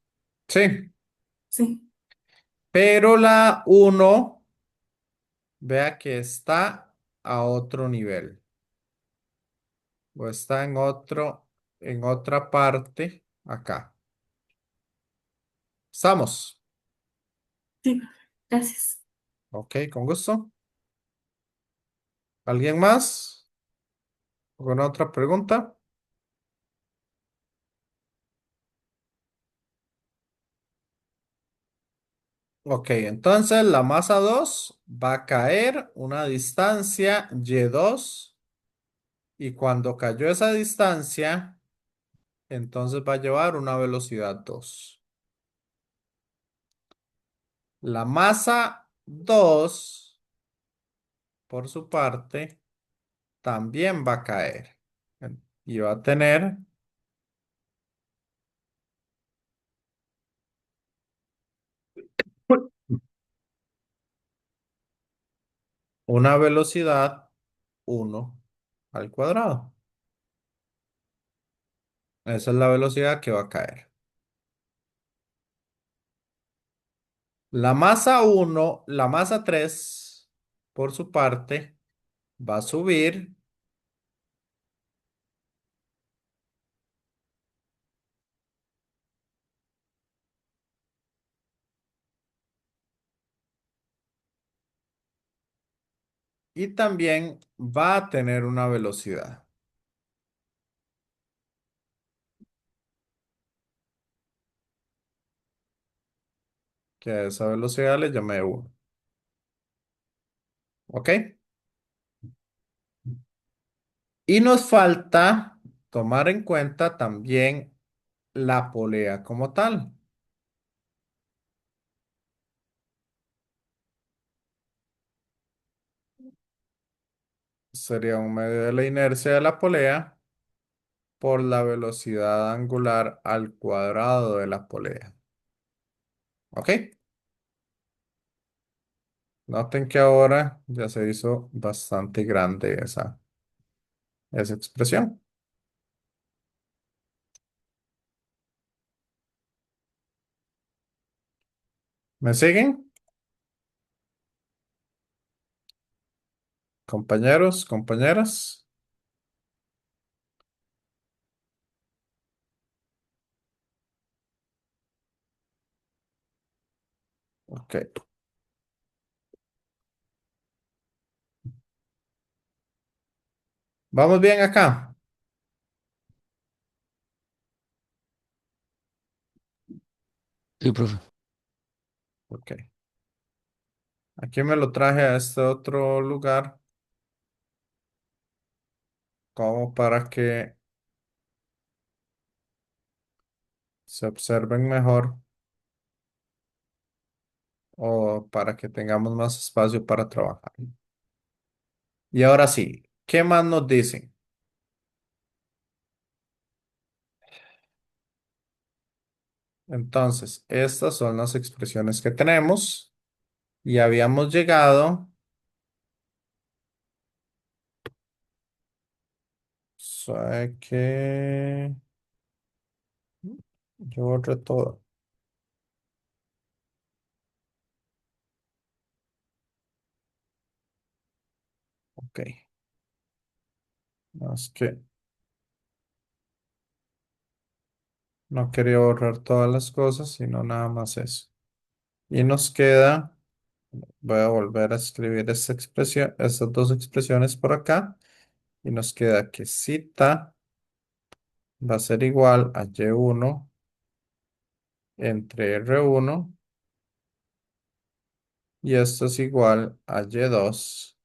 [SPEAKER 1] Sí,
[SPEAKER 4] Sí,
[SPEAKER 1] pero la uno, vea que está a otro nivel o está en otra parte acá. Estamos.
[SPEAKER 4] sí, gracias.
[SPEAKER 1] Ok, con gusto. ¿Alguien más? ¿Alguna otra pregunta? Ok, entonces la masa 2 va a caer una distancia Y2 y cuando cayó esa distancia, entonces va a llevar una velocidad 2. La masa 2, por su parte, también va a caer y va a tener una velocidad 1 al cuadrado. Esa es la velocidad que va a caer. La masa 3, por su parte, va a subir y también va a tener una velocidad, que a esa velocidad le llamé 1. ¿Ok? Y nos falta tomar en cuenta también la polea como tal. Sería un medio de la inercia de la polea por la velocidad angular al cuadrado de la polea. ¿Ok? Noten que ahora ya se hizo bastante grande esa expresión. ¿Me siguen? Compañeros, compañeras. Ok. ¿Vamos bien acá?
[SPEAKER 2] Sí, profe.
[SPEAKER 1] Ok. Aquí me lo traje a este otro lugar como para que se observen mejor o para que tengamos más espacio para trabajar. Y ahora sí, ¿qué más nos dicen? Entonces, estas son las expresiones que tenemos y habíamos llegado, sabe que yo borré todo. Ok, no, es que No quería borrar todas las cosas, sino nada más eso. Y nos queda, voy a volver a escribir esta expresión, estas dos expresiones por acá. Y nos queda que cita va a ser igual a Y1 entre R1 y esto es igual a Y2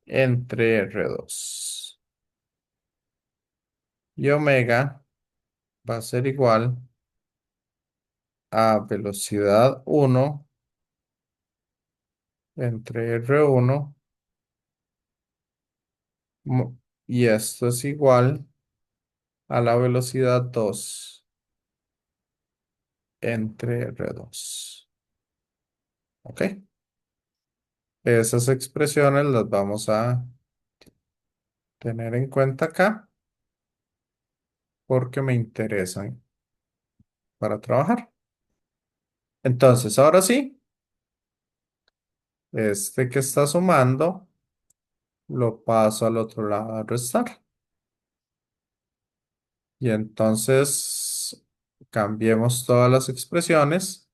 [SPEAKER 1] entre R2. Y omega va a ser igual a velocidad 1 entre R1 y esto es igual a la velocidad 2 entre R2. ¿Ok? Esas expresiones las vamos a tener en cuenta acá porque me interesan para trabajar. Entonces, ahora sí, este que está sumando lo paso al otro lado a restar. Y entonces cambiemos todas las expresiones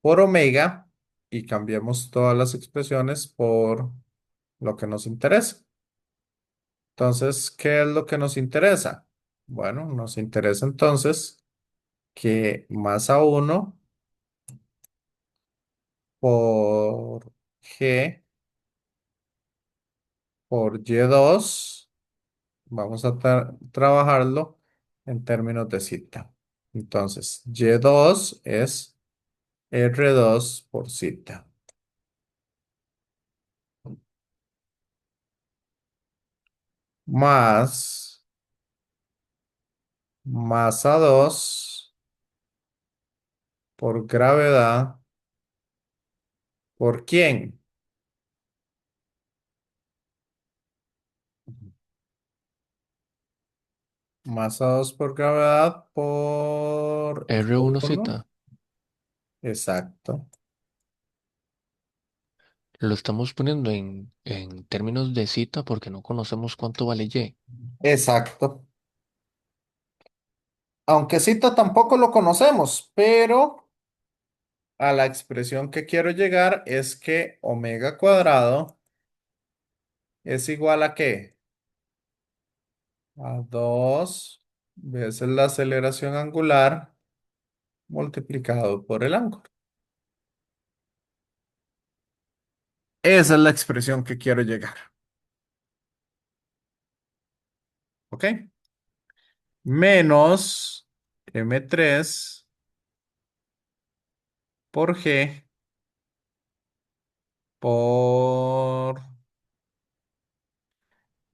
[SPEAKER 1] por omega y cambiemos todas las expresiones por lo que nos interesa. Entonces, ¿qué es lo que nos interesa? Bueno, nos interesa entonces que masa 1 por G por Y2, vamos a trabajarlo en términos de cita. Entonces, Y2 es R2 por cita, más masa 2 por gravedad, ¿por quién? Masa 2 por gravedad por
[SPEAKER 2] R1
[SPEAKER 1] 1.
[SPEAKER 2] cita.
[SPEAKER 1] Exacto.
[SPEAKER 2] Lo estamos poniendo en términos de cita porque no conocemos cuánto vale Y.
[SPEAKER 1] Exacto. Aunque cita tampoco lo conocemos, pero a la expresión que quiero llegar es que omega cuadrado es igual a ¿qué? A 2 veces la aceleración angular multiplicado por el ángulo. Esa es la expresión que quiero llegar. ¿Ok? Menos M3 por G por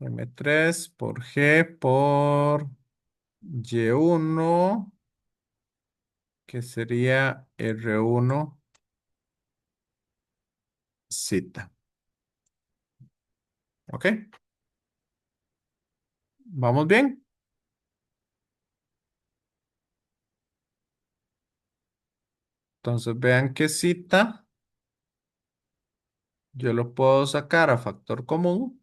[SPEAKER 1] M3 por G por Y1, que sería R1 zeta. ¿Ok? ¿Vamos bien? Entonces vean que zeta yo lo puedo sacar a factor común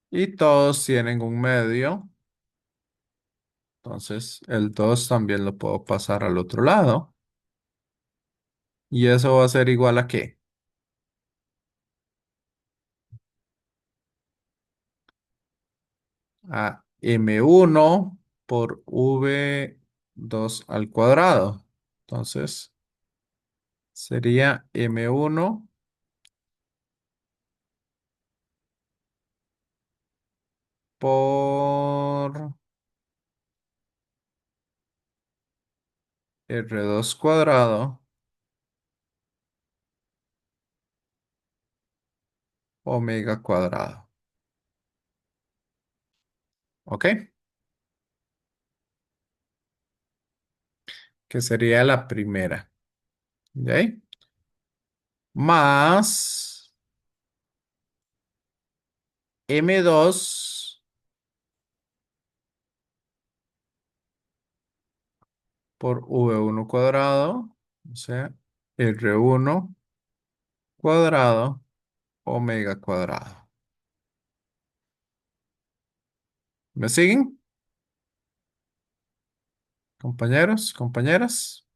[SPEAKER 1] y todos tienen un medio. Entonces el 2 también lo puedo pasar al otro lado. ¿Y eso va a ser igual a qué? A M1 por V2 al cuadrado. Entonces sería M1 por R2 cuadrado omega cuadrado. ¿Ok? Que sería la primera. ¿De ahí? Más M2 por V1 cuadrado. O sea, R1 cuadrado omega cuadrado. ¿Me siguen, compañeros, compañeras?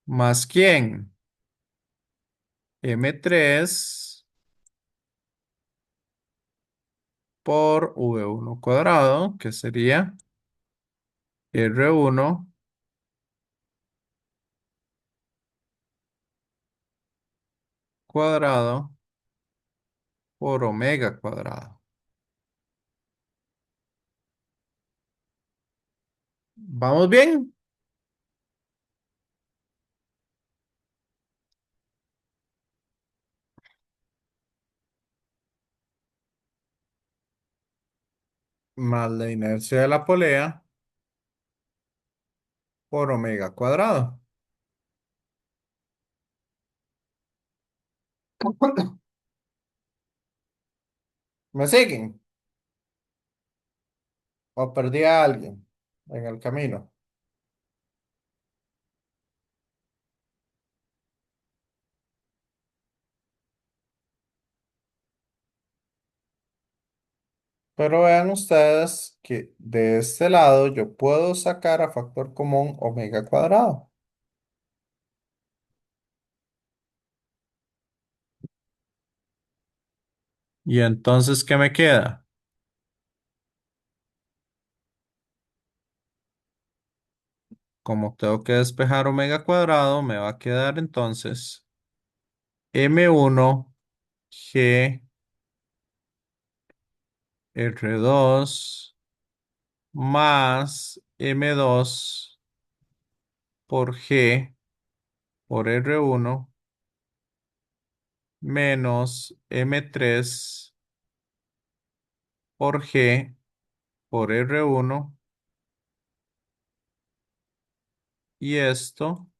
[SPEAKER 1] ¿Más quién? M3 por V1 cuadrado, que sería R1 cuadrado por omega cuadrado. ¿Vamos bien? Más la inercia de la polea por omega cuadrado. ¿Me siguen? ¿O perdí a alguien en el camino? Pero vean ustedes que de este lado yo puedo sacar a factor común omega cuadrado. ¿Y entonces qué me queda? Como tengo que despejar omega cuadrado, me va a quedar entonces M1 G R2 más M2 por G por R1 menos M3 por G por R1 y esto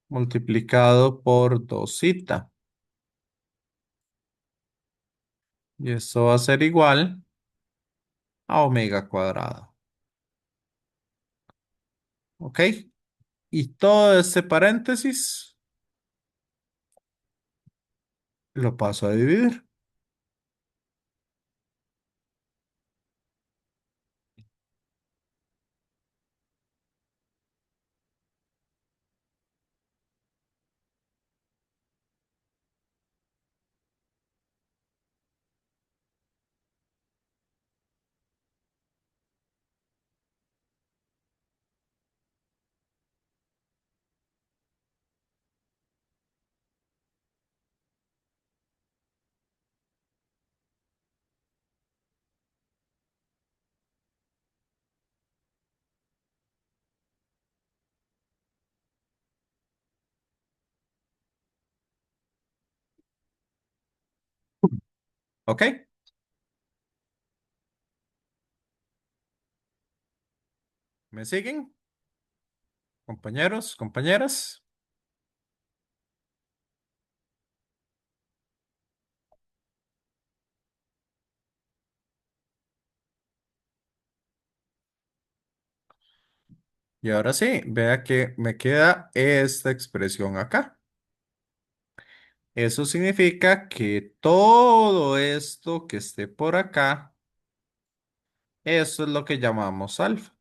[SPEAKER 1] multiplicado por 2 zeta. Y esto va a ser igual a omega cuadrado. ¿Ok? Y todo este paréntesis lo paso a dividir. ¿Ok? ¿Me siguen? Compañeros, compañeras. Y ahora sí, vea que me queda esta expresión acá. Eso significa que todo esto que esté por acá, eso es lo que llamamos alfa.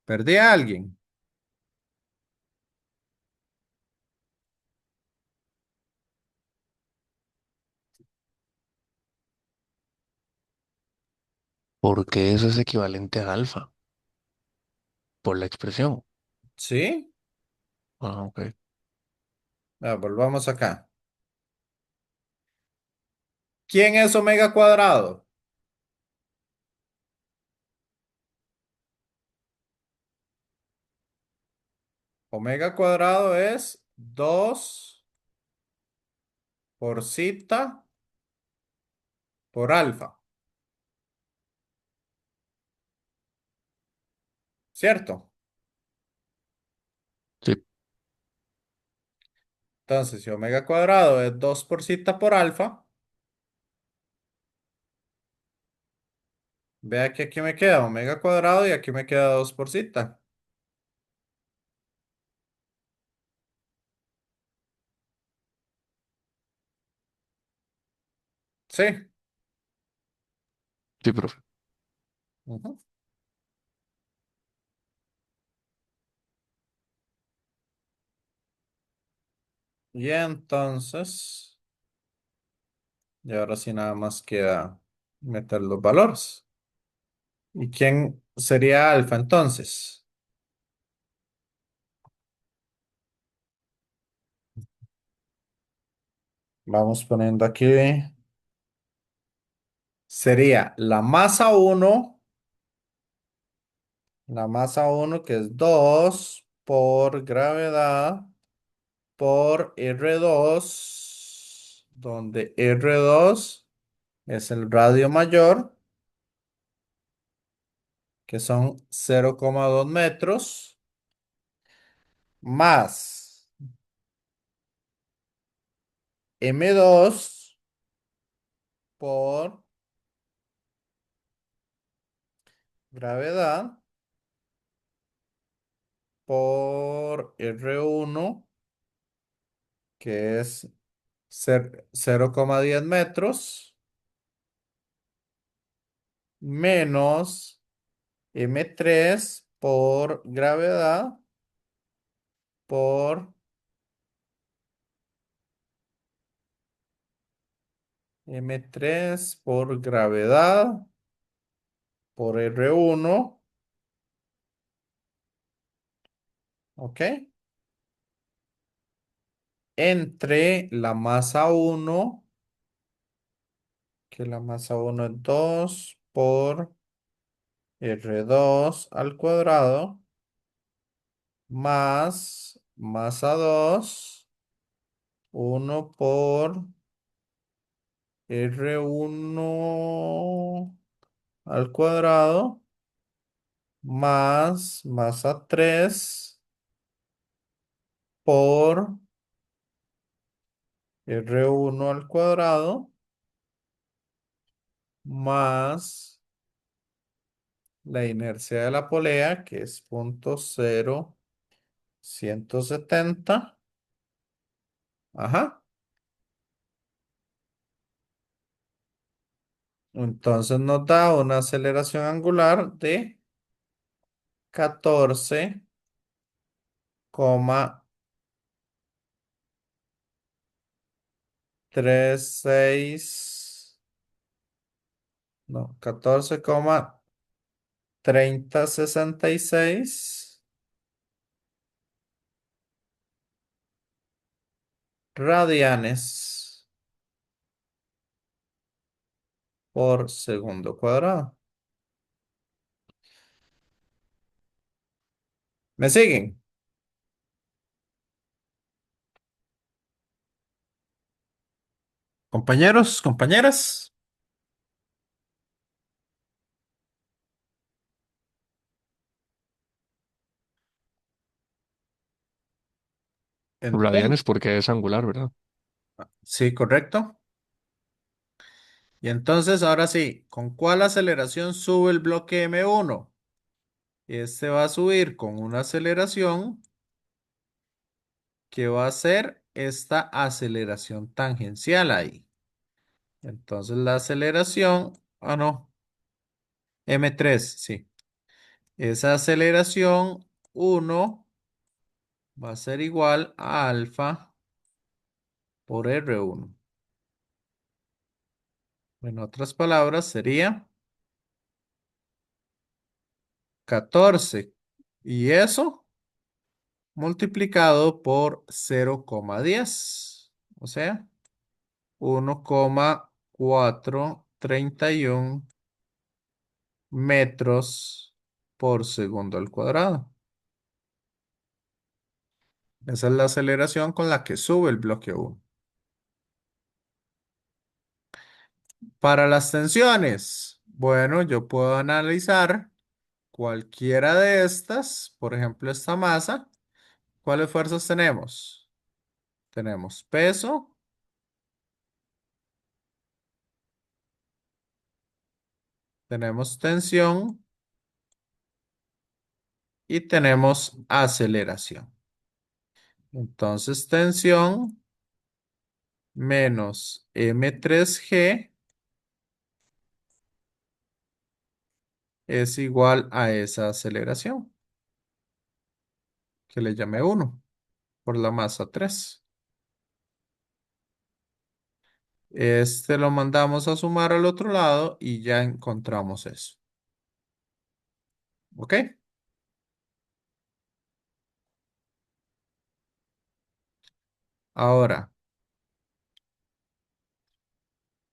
[SPEAKER 1] ¿Perdí a alguien?
[SPEAKER 2] Porque eso es equivalente a alfa, por la expresión.
[SPEAKER 1] Sí.
[SPEAKER 2] Ah, ok.
[SPEAKER 1] Volvamos acá. ¿Quién es omega cuadrado? Omega cuadrado es 2 por zeta por alfa, ¿cierto?
[SPEAKER 2] Sí.
[SPEAKER 1] Entonces, si omega cuadrado es 2 por zeta por alfa, vea que aquí me queda omega cuadrado y aquí me queda 2 por zeta. Sí.
[SPEAKER 2] Sí, profe.
[SPEAKER 1] Ujú. Y entonces, y ahora sí nada más queda meter los valores. ¿Y quién sería alfa entonces? Vamos poniendo aquí. Sería la masa uno que es 2 por gravedad por R2, donde R2 es el radio mayor, que son 0,2 metros, más M2 por gravedad por R1, que es 0,10 metros, menos M3 por gravedad por M3 por gravedad por R1, ¿ok? Entre la masa uno, que la masa uno es 2 por R2 al cuadrado, más masa 2, 1 por R1 al cuadrado, más masa 3 por R1 al cuadrado, más la inercia de la polea, que es 0,170. Ajá. Entonces nos da una aceleración angular de 14,36, no, 14,3066 radianes por segundo cuadrado. ¿Me siguen? Compañeros, compañeras. Entonces,
[SPEAKER 2] Radianes porque es angular, ¿verdad?
[SPEAKER 1] sí, correcto. Y entonces, ahora sí, ¿con cuál aceleración sube el bloque M1? Este va a subir con una aceleración que va a ser esta aceleración tangencial ahí. Entonces, la aceleración, no, M3, sí. Esa aceleración uno va a ser igual a alfa por R1. En otras palabras, sería 14. Y eso multiplicado por 0,10. O sea, 1,431 metros por segundo al cuadrado. Esa es la aceleración con la que sube el bloque 1. Para las tensiones, bueno, yo puedo analizar cualquiera de estas, por ejemplo, esta masa. ¿Cuáles fuerzas tenemos? tenemos peso, tenemos tensión y tenemos aceleración. Entonces, tensión menos m3g es igual a esa aceleración, que le llamé 1 por la masa 3. Este lo mandamos a sumar al otro lado y ya encontramos eso. ¿Ok? Ahora,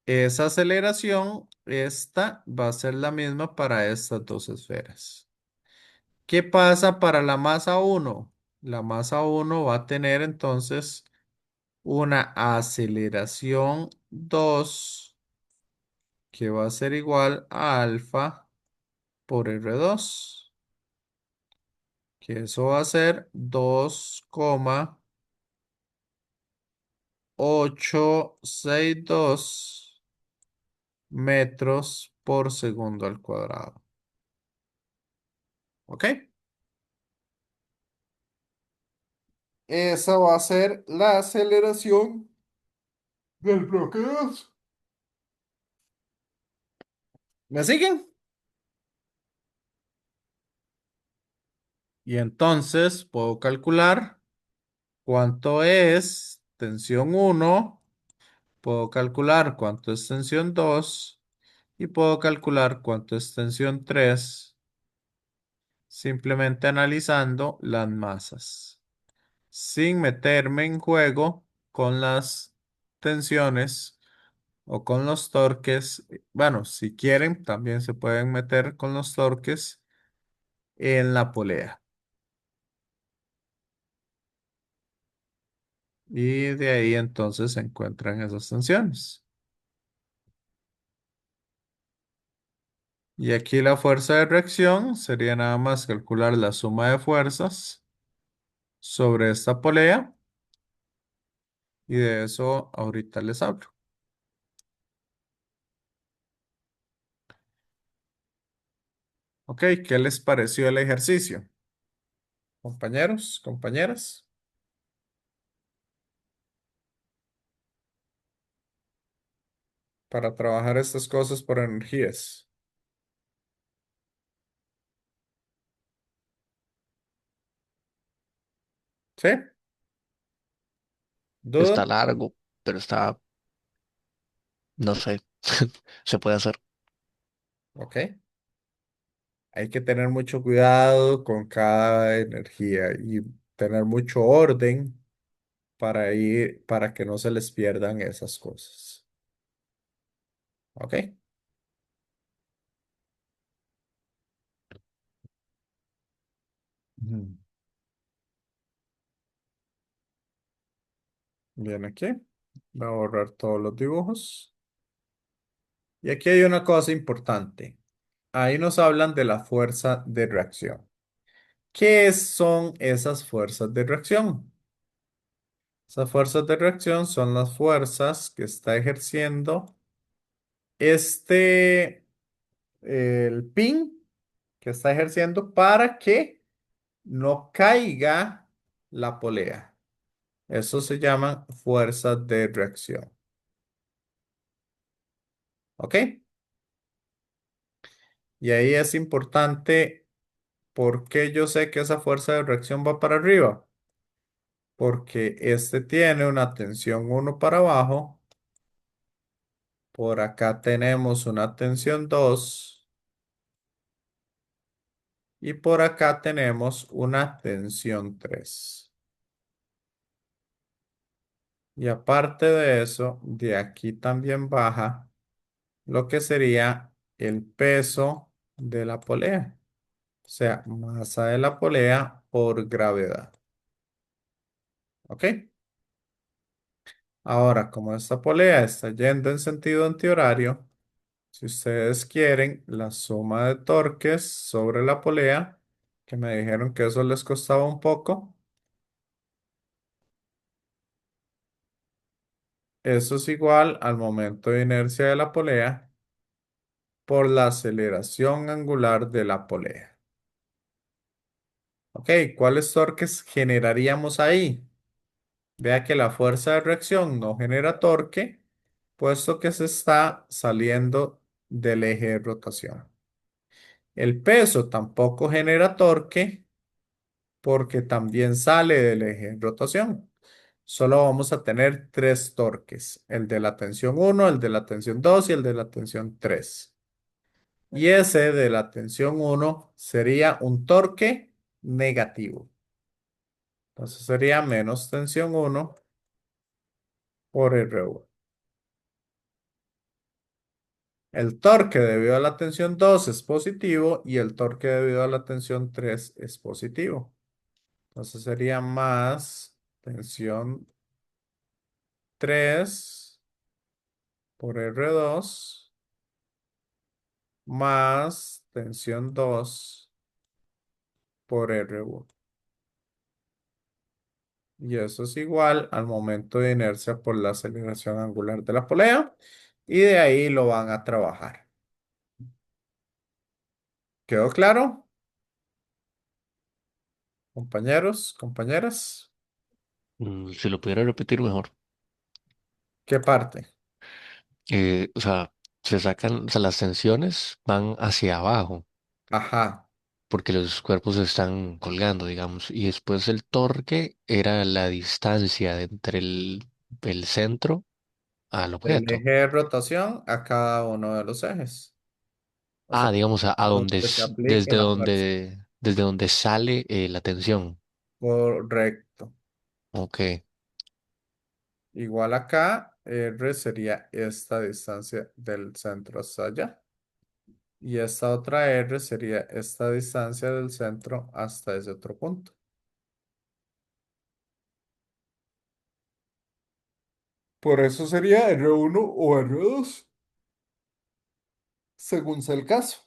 [SPEAKER 1] esa aceleración, esta va a ser la misma para estas dos esferas. ¿Qué pasa para la masa 1? La masa 1 va a tener entonces una aceleración 2 que va a ser igual a alfa por R2, que eso va a ser 2,862 metros por segundo al cuadrado. ¿Ok? Esa va a ser la aceleración del bloque 2. ¿Me siguen? Y entonces puedo calcular cuánto es tensión 1, puedo calcular cuánto es tensión 2 y puedo calcular cuánto es tensión 3 simplemente analizando las masas, sin meterme en juego con las tensiones o con los torques. Bueno, si quieren, también se pueden meter con los torques en la polea. Y de ahí entonces se encuentran esas tensiones. Y aquí la fuerza de reacción sería nada más calcular la suma de fuerzas sobre esta polea. Y de eso ahorita les hablo. Ok, ¿qué les pareció el ejercicio? Compañeros, compañeras, para trabajar estas cosas por energías. ¿Sí?
[SPEAKER 2] Está
[SPEAKER 1] ¿Duda?
[SPEAKER 2] largo, pero está, no sé, se puede hacer.
[SPEAKER 1] Ok. Hay que tener mucho cuidado con cada energía y tener mucho orden para que no se les pierdan esas cosas. ¿Ok? Ujú. Bien, aquí. Voy a borrar todos los dibujos. Y aquí hay una cosa importante. Ahí nos hablan de la fuerza de reacción. ¿Qué son esas fuerzas de reacción? Esas fuerzas de reacción son las fuerzas que está ejerciendo este, el pin que está ejerciendo para que no caiga la polea. Eso se llama fuerzas de reacción. ¿Ok? Y ahí es importante porque yo sé que esa fuerza de reacción va para arriba. Porque este tiene una tensión 1 para abajo. Por acá tenemos una tensión 2 y por acá tenemos una tensión 3. Y aparte de eso, de aquí también baja lo que sería el peso de la polea, o sea, masa de la polea por gravedad. ¿Ok? Ahora, como esta polea está yendo en sentido antihorario, si ustedes quieren la suma de torques sobre la polea, que me dijeron que eso les costaba un poco, Eso es igual al momento de inercia de la polea por la aceleración angular de la polea. Ok, ¿cuáles torques generaríamos ahí? Vea que la fuerza de reacción no genera torque, puesto que se está saliendo del eje de rotación. El peso tampoco genera torque porque también sale del eje de rotación. Solo vamos a tener tres torques, el de la tensión uno, el de la tensión 2 y el de la tensión 3. Y ese de la tensión uno sería un torque negativo. Entonces sería menos tensión uno por R1. El torque debido a la tensión 2 es positivo y el torque debido a la tensión 3 es positivo. Entonces sería más tensión 3 por R2 más tensión 2 por R1. Y eso es igual al momento de inercia por la aceleración angular de la polea. Y de ahí lo van a trabajar. ¿Quedó claro? Compañeros, compañeras.
[SPEAKER 2] Si lo pudiera repetir mejor.
[SPEAKER 1] ¿Qué parte?
[SPEAKER 2] O sea, se sacan, o sea, las tensiones van hacia abajo
[SPEAKER 1] Ajá.
[SPEAKER 2] porque los cuerpos se están colgando, digamos, y después el torque era la distancia entre el centro al
[SPEAKER 1] El
[SPEAKER 2] objeto.
[SPEAKER 1] eje de rotación a cada uno de los ejes. O sea,
[SPEAKER 2] Ah, digamos, a donde,
[SPEAKER 1] donde se aplique la fuerza.
[SPEAKER 2] desde donde sale la tensión.
[SPEAKER 1] Correcto.
[SPEAKER 2] Ok,
[SPEAKER 1] Igual acá, R sería esta distancia del centro hasta allá. Y esta otra R sería esta distancia del centro hasta ese otro punto. Por eso sería R1 o R2, según sea el caso.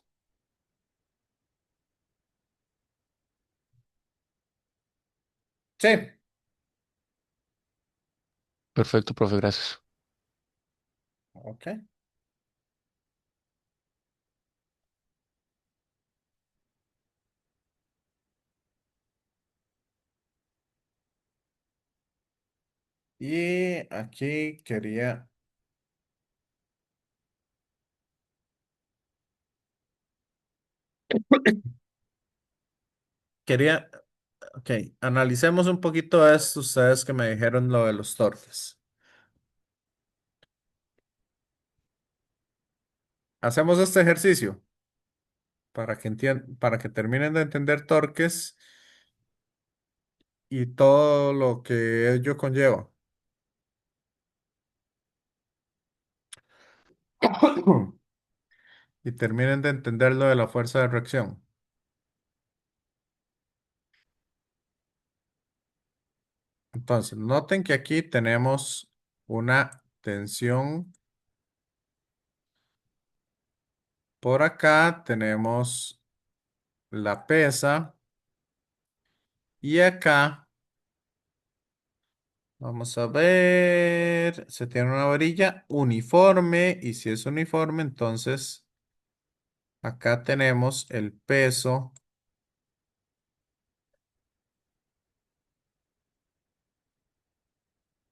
[SPEAKER 1] Sí,
[SPEAKER 2] perfecto, profe, gracias.
[SPEAKER 1] ok. Y aquí quería, ok, analicemos un poquito esto, ustedes que me dijeron lo de los torques. Hacemos este ejercicio para que terminen de entender torques y todo lo que ello conlleva. Y terminen de entender lo de la fuerza de reacción. Entonces, noten que aquí tenemos una tensión. Por acá tenemos la pesa. Y acá, vamos a ver, se tiene una varilla uniforme. Y si es uniforme, entonces acá tenemos el peso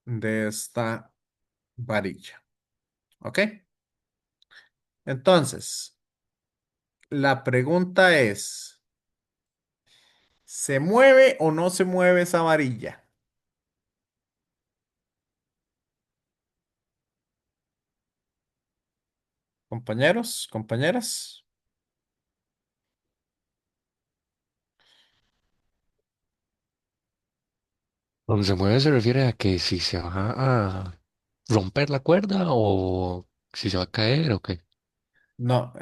[SPEAKER 1] de esta varilla. ¿Ok? Entonces, la pregunta es, ¿se mueve o no se mueve esa varilla? Compañeros, compañeras.
[SPEAKER 2] Donde se mueve se refiere a que si se va a romper la cuerda o si se va a caer o qué.
[SPEAKER 1] No,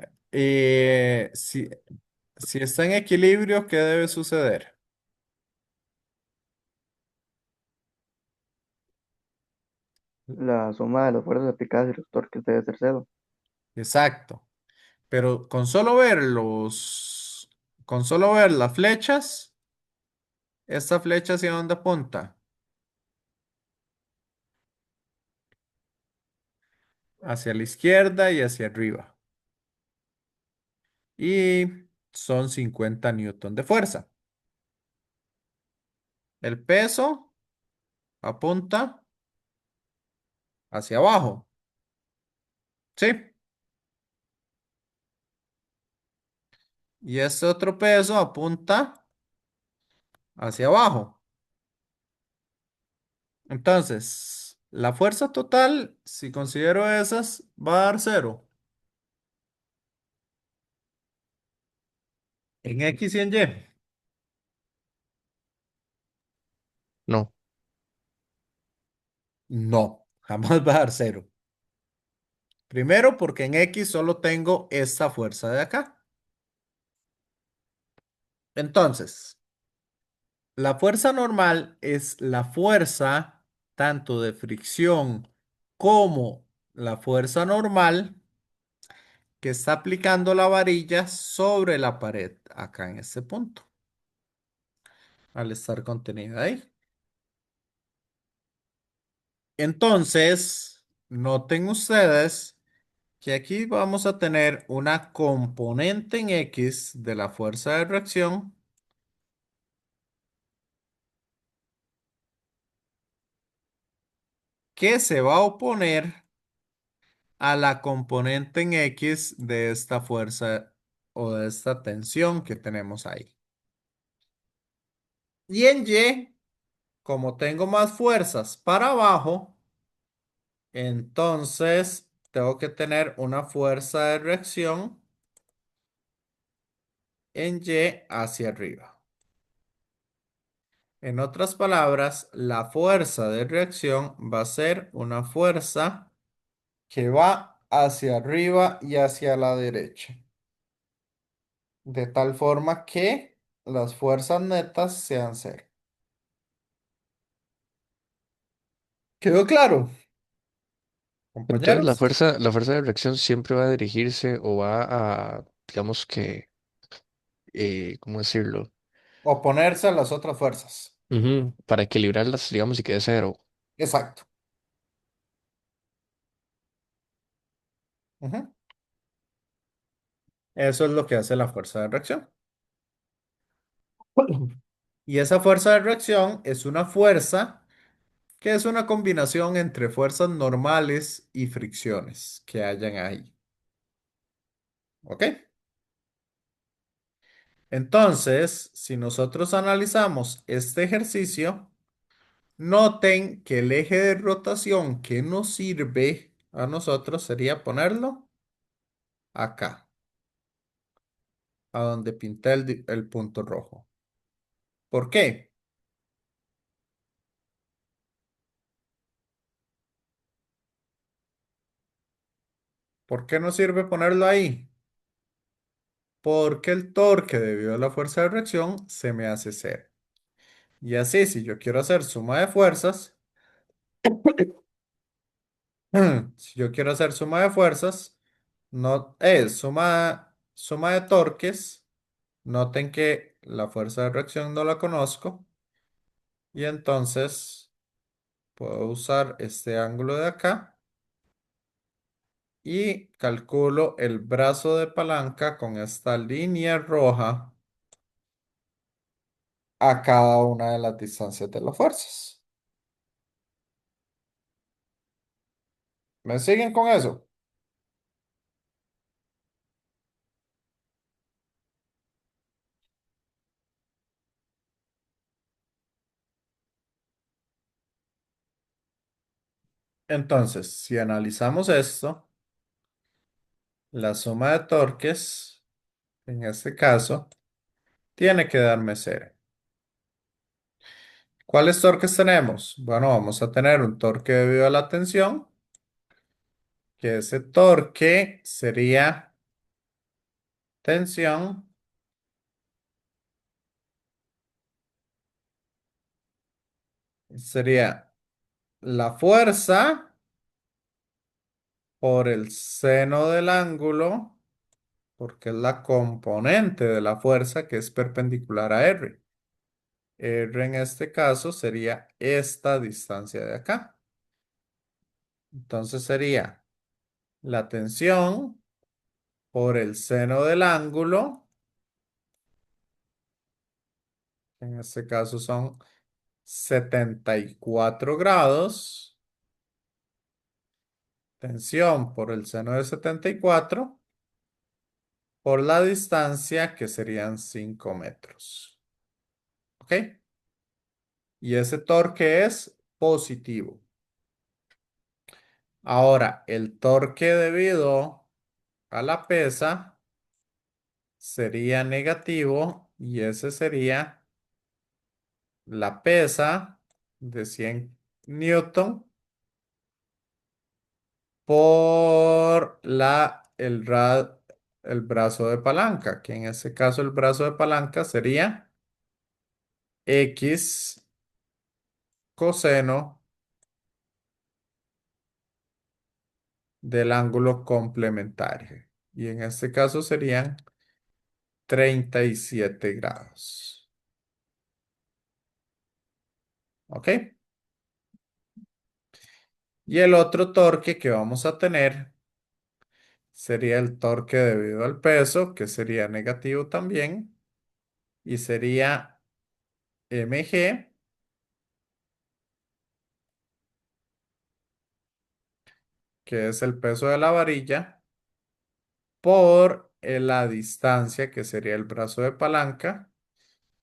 [SPEAKER 1] si está en equilibrio, ¿qué debe suceder?
[SPEAKER 3] La suma de las fuerzas aplicadas y los torques debe ser cero.
[SPEAKER 1] Exacto. Pero con solo ver las flechas, esta flecha hacia dónde apunta. hacia la izquierda y hacia arriba. Y son 50 newton de fuerza. El peso apunta hacia abajo. ¿Sí? Y este otro peso apunta hacia abajo. Entonces, la fuerza total, si considero esas, va a dar cero. En X y en Y.
[SPEAKER 2] No,
[SPEAKER 1] No, jamás va a dar cero. Primero, porque en X solo tengo esta fuerza de acá. Entonces, la fuerza normal es la fuerza tanto de fricción como la fuerza normal que está aplicando la varilla sobre la pared acá en este punto, al estar contenida ahí. Entonces, noten ustedes que aquí vamos a tener una componente en X de la fuerza de reacción que se va a oponer a la componente en X de esta fuerza o de esta tensión que tenemos ahí. Y en Y, como tengo más fuerzas para abajo, entonces tengo que tener una fuerza de reacción en Y hacia arriba. En otras palabras, la fuerza de reacción va a ser una fuerza que va hacia arriba y hacia la derecha, de tal forma que las fuerzas netas sean cero. ¿Quedó claro,
[SPEAKER 2] entonces
[SPEAKER 1] compañeros?
[SPEAKER 2] la fuerza de reacción siempre va a dirigirse o va a, digamos que, ¿cómo decirlo?
[SPEAKER 1] Oponerse a las otras fuerzas.
[SPEAKER 2] Ujú, para equilibrarlas, digamos, y quede cero.
[SPEAKER 1] Exacto. Ujú. Eso es lo que hace la fuerza de reacción. Y esa fuerza de reacción es una fuerza que es una combinación entre fuerzas normales y fricciones que hayan ahí. ¿Ok? Entonces, si nosotros analizamos este ejercicio, noten que el eje de rotación que nos sirve a nosotros sería ponerlo acá, a donde pinté el punto rojo. ¿Por qué? ¿Por qué nos sirve ponerlo ahí? Porque el torque debido a la fuerza de reacción se me hace cero. Y así, si yo quiero hacer suma de fuerzas, si yo quiero hacer suma de fuerzas, no es suma de torques. Noten que la fuerza de reacción no la conozco y entonces puedo usar este ángulo de acá y calculo el brazo de palanca con esta línea roja a cada una de las distancias de las fuerzas. ¿Me siguen con eso? Entonces, si analizamos esto, la suma de torques, en este caso, tiene que darme cero. ¿Cuáles torques tenemos? Bueno, vamos a tener un torque debido a la tensión, que ese torque sería tensión, sería la fuerza por el seno del ángulo, porque es la componente de la fuerza que es perpendicular a R. R en este caso sería esta distancia de acá. Entonces sería la tensión por el seno del ángulo, que en este caso son 74 grados, tensión por el seno de 74 por la distancia que serían 5 metros. ¿Ok? Y ese torque es positivo. Ahora, el torque debido a la pesa sería negativo y ese sería la pesa de 100 newton por el brazo de palanca, que en este caso el brazo de palanca sería X coseno del ángulo complementario. Y en este caso serían 37 grados. ¿Ok? Y el otro torque que vamos a tener sería el torque debido al peso, que sería negativo también, y sería mg, que es el peso de la varilla, por la distancia, que sería el brazo de palanca,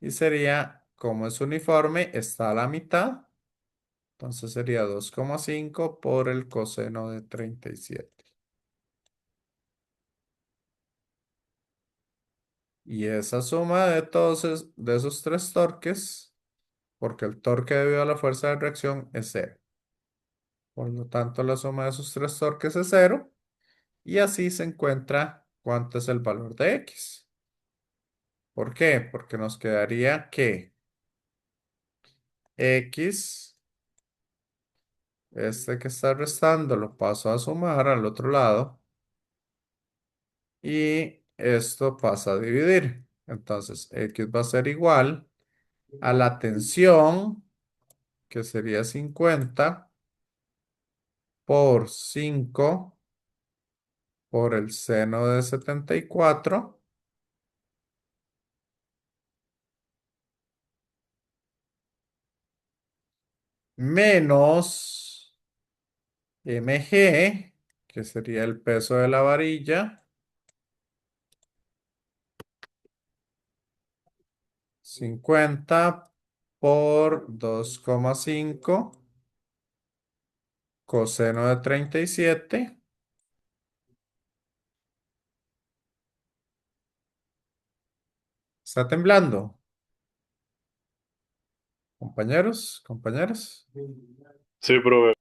[SPEAKER 1] y sería, como es uniforme, está a la mitad, entonces sería 2,5 por el coseno de 37. Y esa suma de todos de esos tres torques, porque el torque debido a la fuerza de reacción es cero. Por lo tanto, la suma de esos tres torques es cero. Y así se encuentra cuánto es el valor de X. ¿Por qué? Porque nos quedaría que X, este que está restando, lo paso a sumar al otro lado. Y esto pasa a dividir. Entonces, X va a ser igual a la tensión, que sería 50 por 5 por el seno de 74 menos mg, que sería el peso de la varilla, 50 por 2,5 coseno de 37. ¿Está temblando, compañeros, compañeras?
[SPEAKER 5] Sí, profe.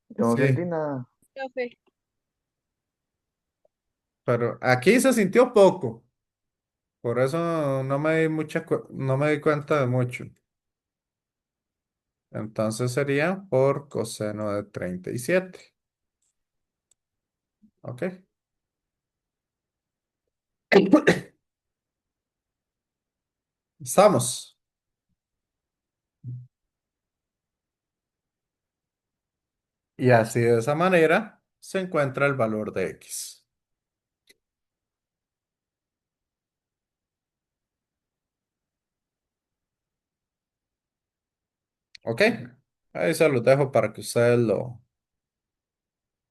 [SPEAKER 3] Yo no sentí
[SPEAKER 1] Sí,
[SPEAKER 3] nada.
[SPEAKER 6] Profe,
[SPEAKER 1] pero aquí se sintió poco, por eso no me di no me di cuenta de mucho. Entonces sería por coseno de 37. ¿Ok? Estamos. Y así de esa manera se encuentra el valor de X. ¿Ok? Ahí se los dejo para que ustedes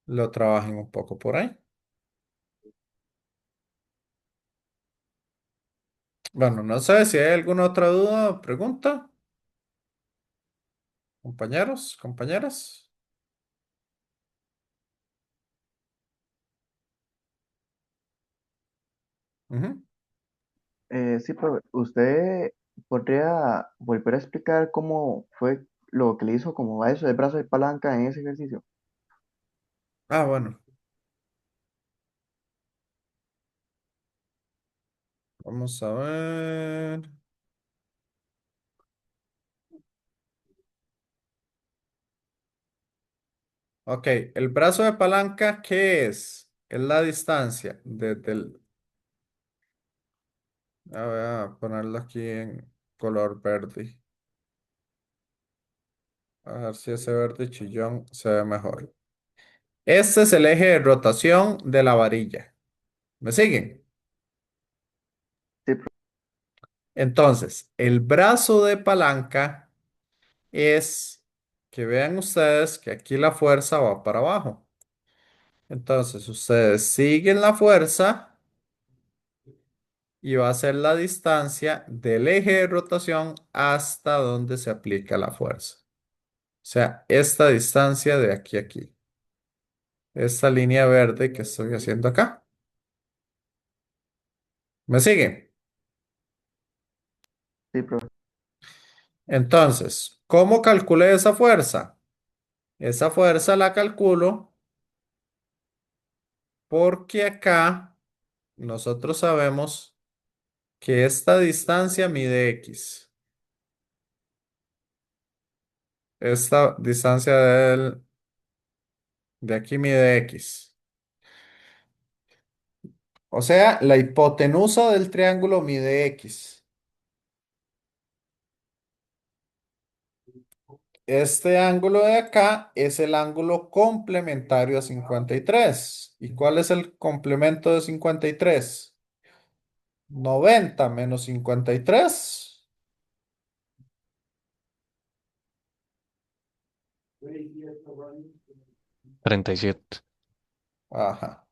[SPEAKER 1] lo trabajen un poco por ahí. Bueno, no sé si hay alguna otra duda o pregunta, compañeros, compañeras. Ujú.
[SPEAKER 3] Sí, pero ¿usted podría volver a explicar cómo fue lo que le hizo como a eso de brazo de palanca en ese ejercicio?
[SPEAKER 1] Ah, bueno, vamos a ver. Ok, el brazo de palanca, ¿qué es? Es la distancia desde el... Voy a ponerlo aquí en color verde. A ver si ese verde chillón se ve mejor. Este es el eje de rotación de la varilla. ¿Me siguen?
[SPEAKER 3] Sí,
[SPEAKER 1] Entonces, el brazo de palanca es que vean ustedes que aquí la fuerza va para abajo. Entonces, ustedes siguen la fuerza y va a ser la distancia del eje de rotación hasta donde se aplica la fuerza. O sea, esta distancia de aquí a aquí. Esta línea verde que estoy haciendo acá. ¿Me siguen?
[SPEAKER 3] sí, profe.
[SPEAKER 1] Entonces, ¿cómo calculé esa fuerza? Esa fuerza la calculo porque acá nosotros sabemos que esta distancia mide X. Esta distancia de aquí mide X. O sea, la hipotenusa del triángulo mide X. Este ángulo de acá es el ángulo complementario a 53. ¿Y cuál es el complemento de 53? 90 menos 53.
[SPEAKER 2] 37.
[SPEAKER 1] Ajá.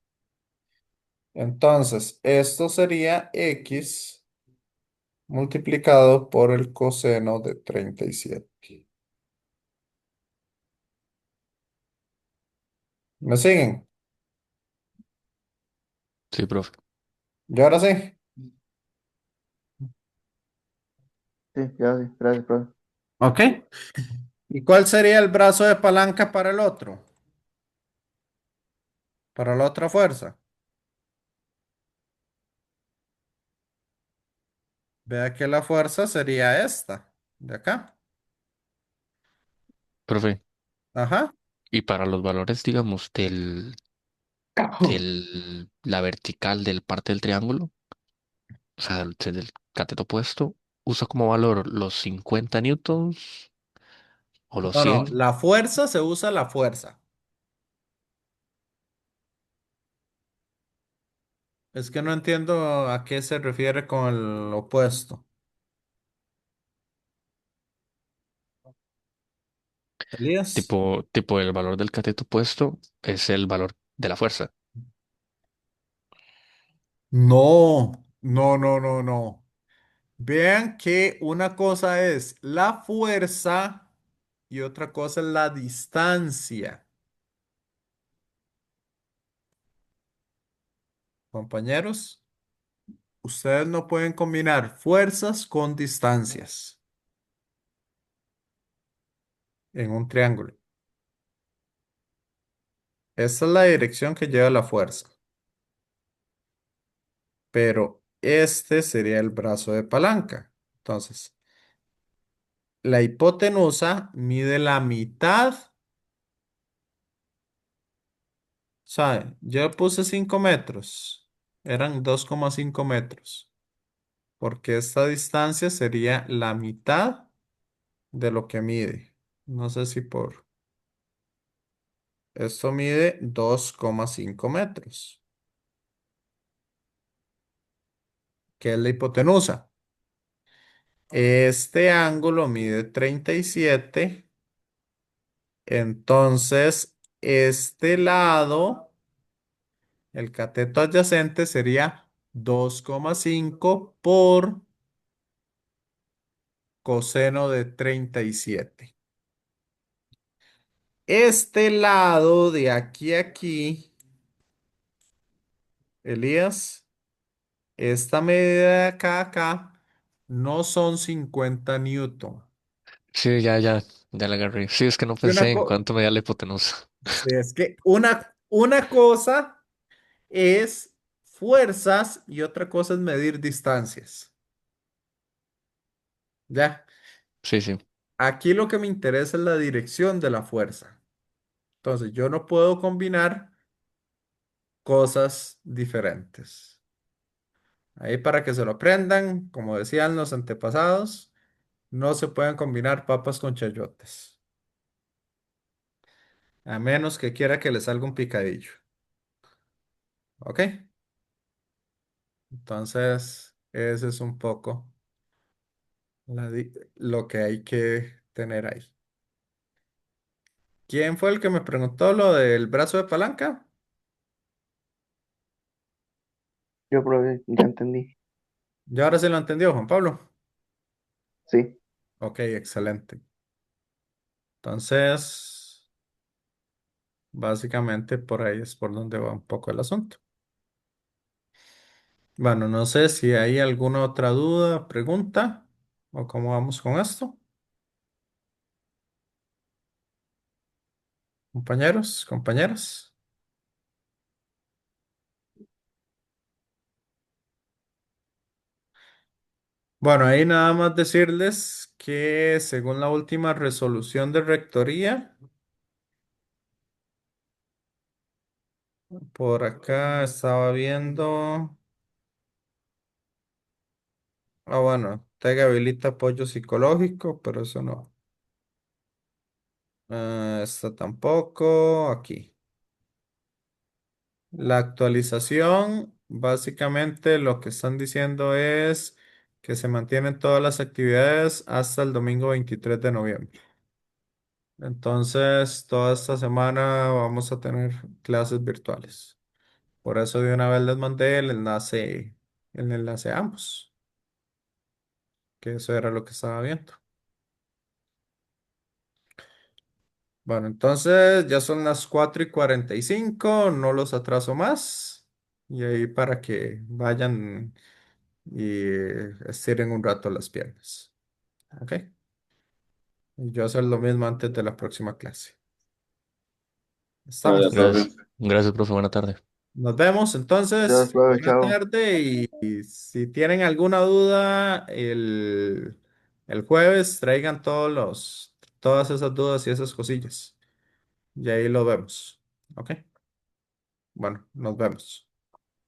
[SPEAKER 1] Entonces, esto sería X multiplicado por el coseno de 37. ¿Me siguen?
[SPEAKER 2] Sí, profe.
[SPEAKER 1] Y ahora sí.
[SPEAKER 3] Sí, ya, sí, gracias, profe.
[SPEAKER 1] Ok. ¿Y cuál sería el brazo de palanca para el otro? Para la otra fuerza. Vea que la fuerza sería esta, de acá.
[SPEAKER 2] Profe,
[SPEAKER 1] Ajá.
[SPEAKER 2] y para los valores, digamos, la vertical del parte del triángulo, o sea, del cateto opuesto, usa como valor los 50 newtons o los
[SPEAKER 1] No, no,
[SPEAKER 2] 100.
[SPEAKER 1] la fuerza se usa la fuerza. Es que no entiendo a qué se refiere con el opuesto. Elías.
[SPEAKER 2] Tipo el valor del cateto opuesto es el valor de la fuerza.
[SPEAKER 1] No, no, no, no, no. Vean que una cosa es la fuerza y otra cosa es la distancia. Compañeros, ustedes no pueden combinar fuerzas con distancias en un triángulo. Esta es la dirección que lleva la fuerza, pero este sería el brazo de palanca. Entonces, la hipotenusa mide la mitad, ¿sabe? Yo puse 5 metros, eran 2,5 metros, porque esta distancia sería la mitad de lo que mide. No sé si por... Esto mide 2,5 metros, que es la hipotenusa. Este ángulo mide 37. Entonces, este lado, el cateto adyacente sería 2,5 por coseno de 37. Este lado de aquí a aquí, Elías, esta medida de acá a acá, no son 50 newton.
[SPEAKER 2] Sí, ya la agarré. Sí, es que no
[SPEAKER 1] Y
[SPEAKER 2] pensé en cuánto medía la hipotenusa.
[SPEAKER 1] sí, es que una cosa es fuerzas y otra cosa es medir distancias. ¿Ya?
[SPEAKER 2] Sí, sí.
[SPEAKER 1] Aquí lo que me interesa es la dirección de la fuerza. Entonces, yo no puedo combinar cosas diferentes. Ahí para que se lo aprendan, como decían los antepasados, no se pueden combinar papas con chayotes. a menos que quiera que le salga un picadillo. ¿Ok? Entonces, ese es un poco lo que hay que tener ahí. ¿Quién fue el que me preguntó lo del brazo de palanca?
[SPEAKER 3] Yo, profe, ya entendí.
[SPEAKER 1] Ya ahora se lo entendió, Juan Pablo.
[SPEAKER 3] Sí,
[SPEAKER 1] Ok, excelente. Entonces, básicamente por ahí es por donde va un poco el asunto. Bueno, no sé si hay alguna otra duda, pregunta o cómo vamos con esto, compañeros, compañeras. Bueno, ahí nada más decirles que según la última resolución de rectoría, por acá estaba viendo, bueno, TEG habilita apoyo psicológico, pero eso no. Esta tampoco, aquí. La actualización, básicamente lo que están diciendo es que se mantienen todas las actividades hasta el domingo 23 de noviembre. Entonces, toda esta semana vamos a tener clases virtuales. Por eso de una vez les mandé el enlace a ambos, que eso era lo que estaba viendo. Bueno, entonces ya son las 4:45, no los atraso más. Y ahí para que vayan y estiren un rato las piernas. ¿Ok? Y yo hacer lo mismo antes de la próxima clase.
[SPEAKER 5] Vale,
[SPEAKER 1] Estamos.
[SPEAKER 5] profe.
[SPEAKER 2] Gracias. Gracias, profe. Buena tarde.
[SPEAKER 1] Nos vemos
[SPEAKER 3] Dios,
[SPEAKER 1] entonces.
[SPEAKER 3] profe,
[SPEAKER 1] Buena
[SPEAKER 3] chao.
[SPEAKER 1] tarde y si tienen alguna duda el jueves, traigan todas esas dudas y esas cosillas. Y ahí lo vemos. ¿Ok? Bueno, nos vemos.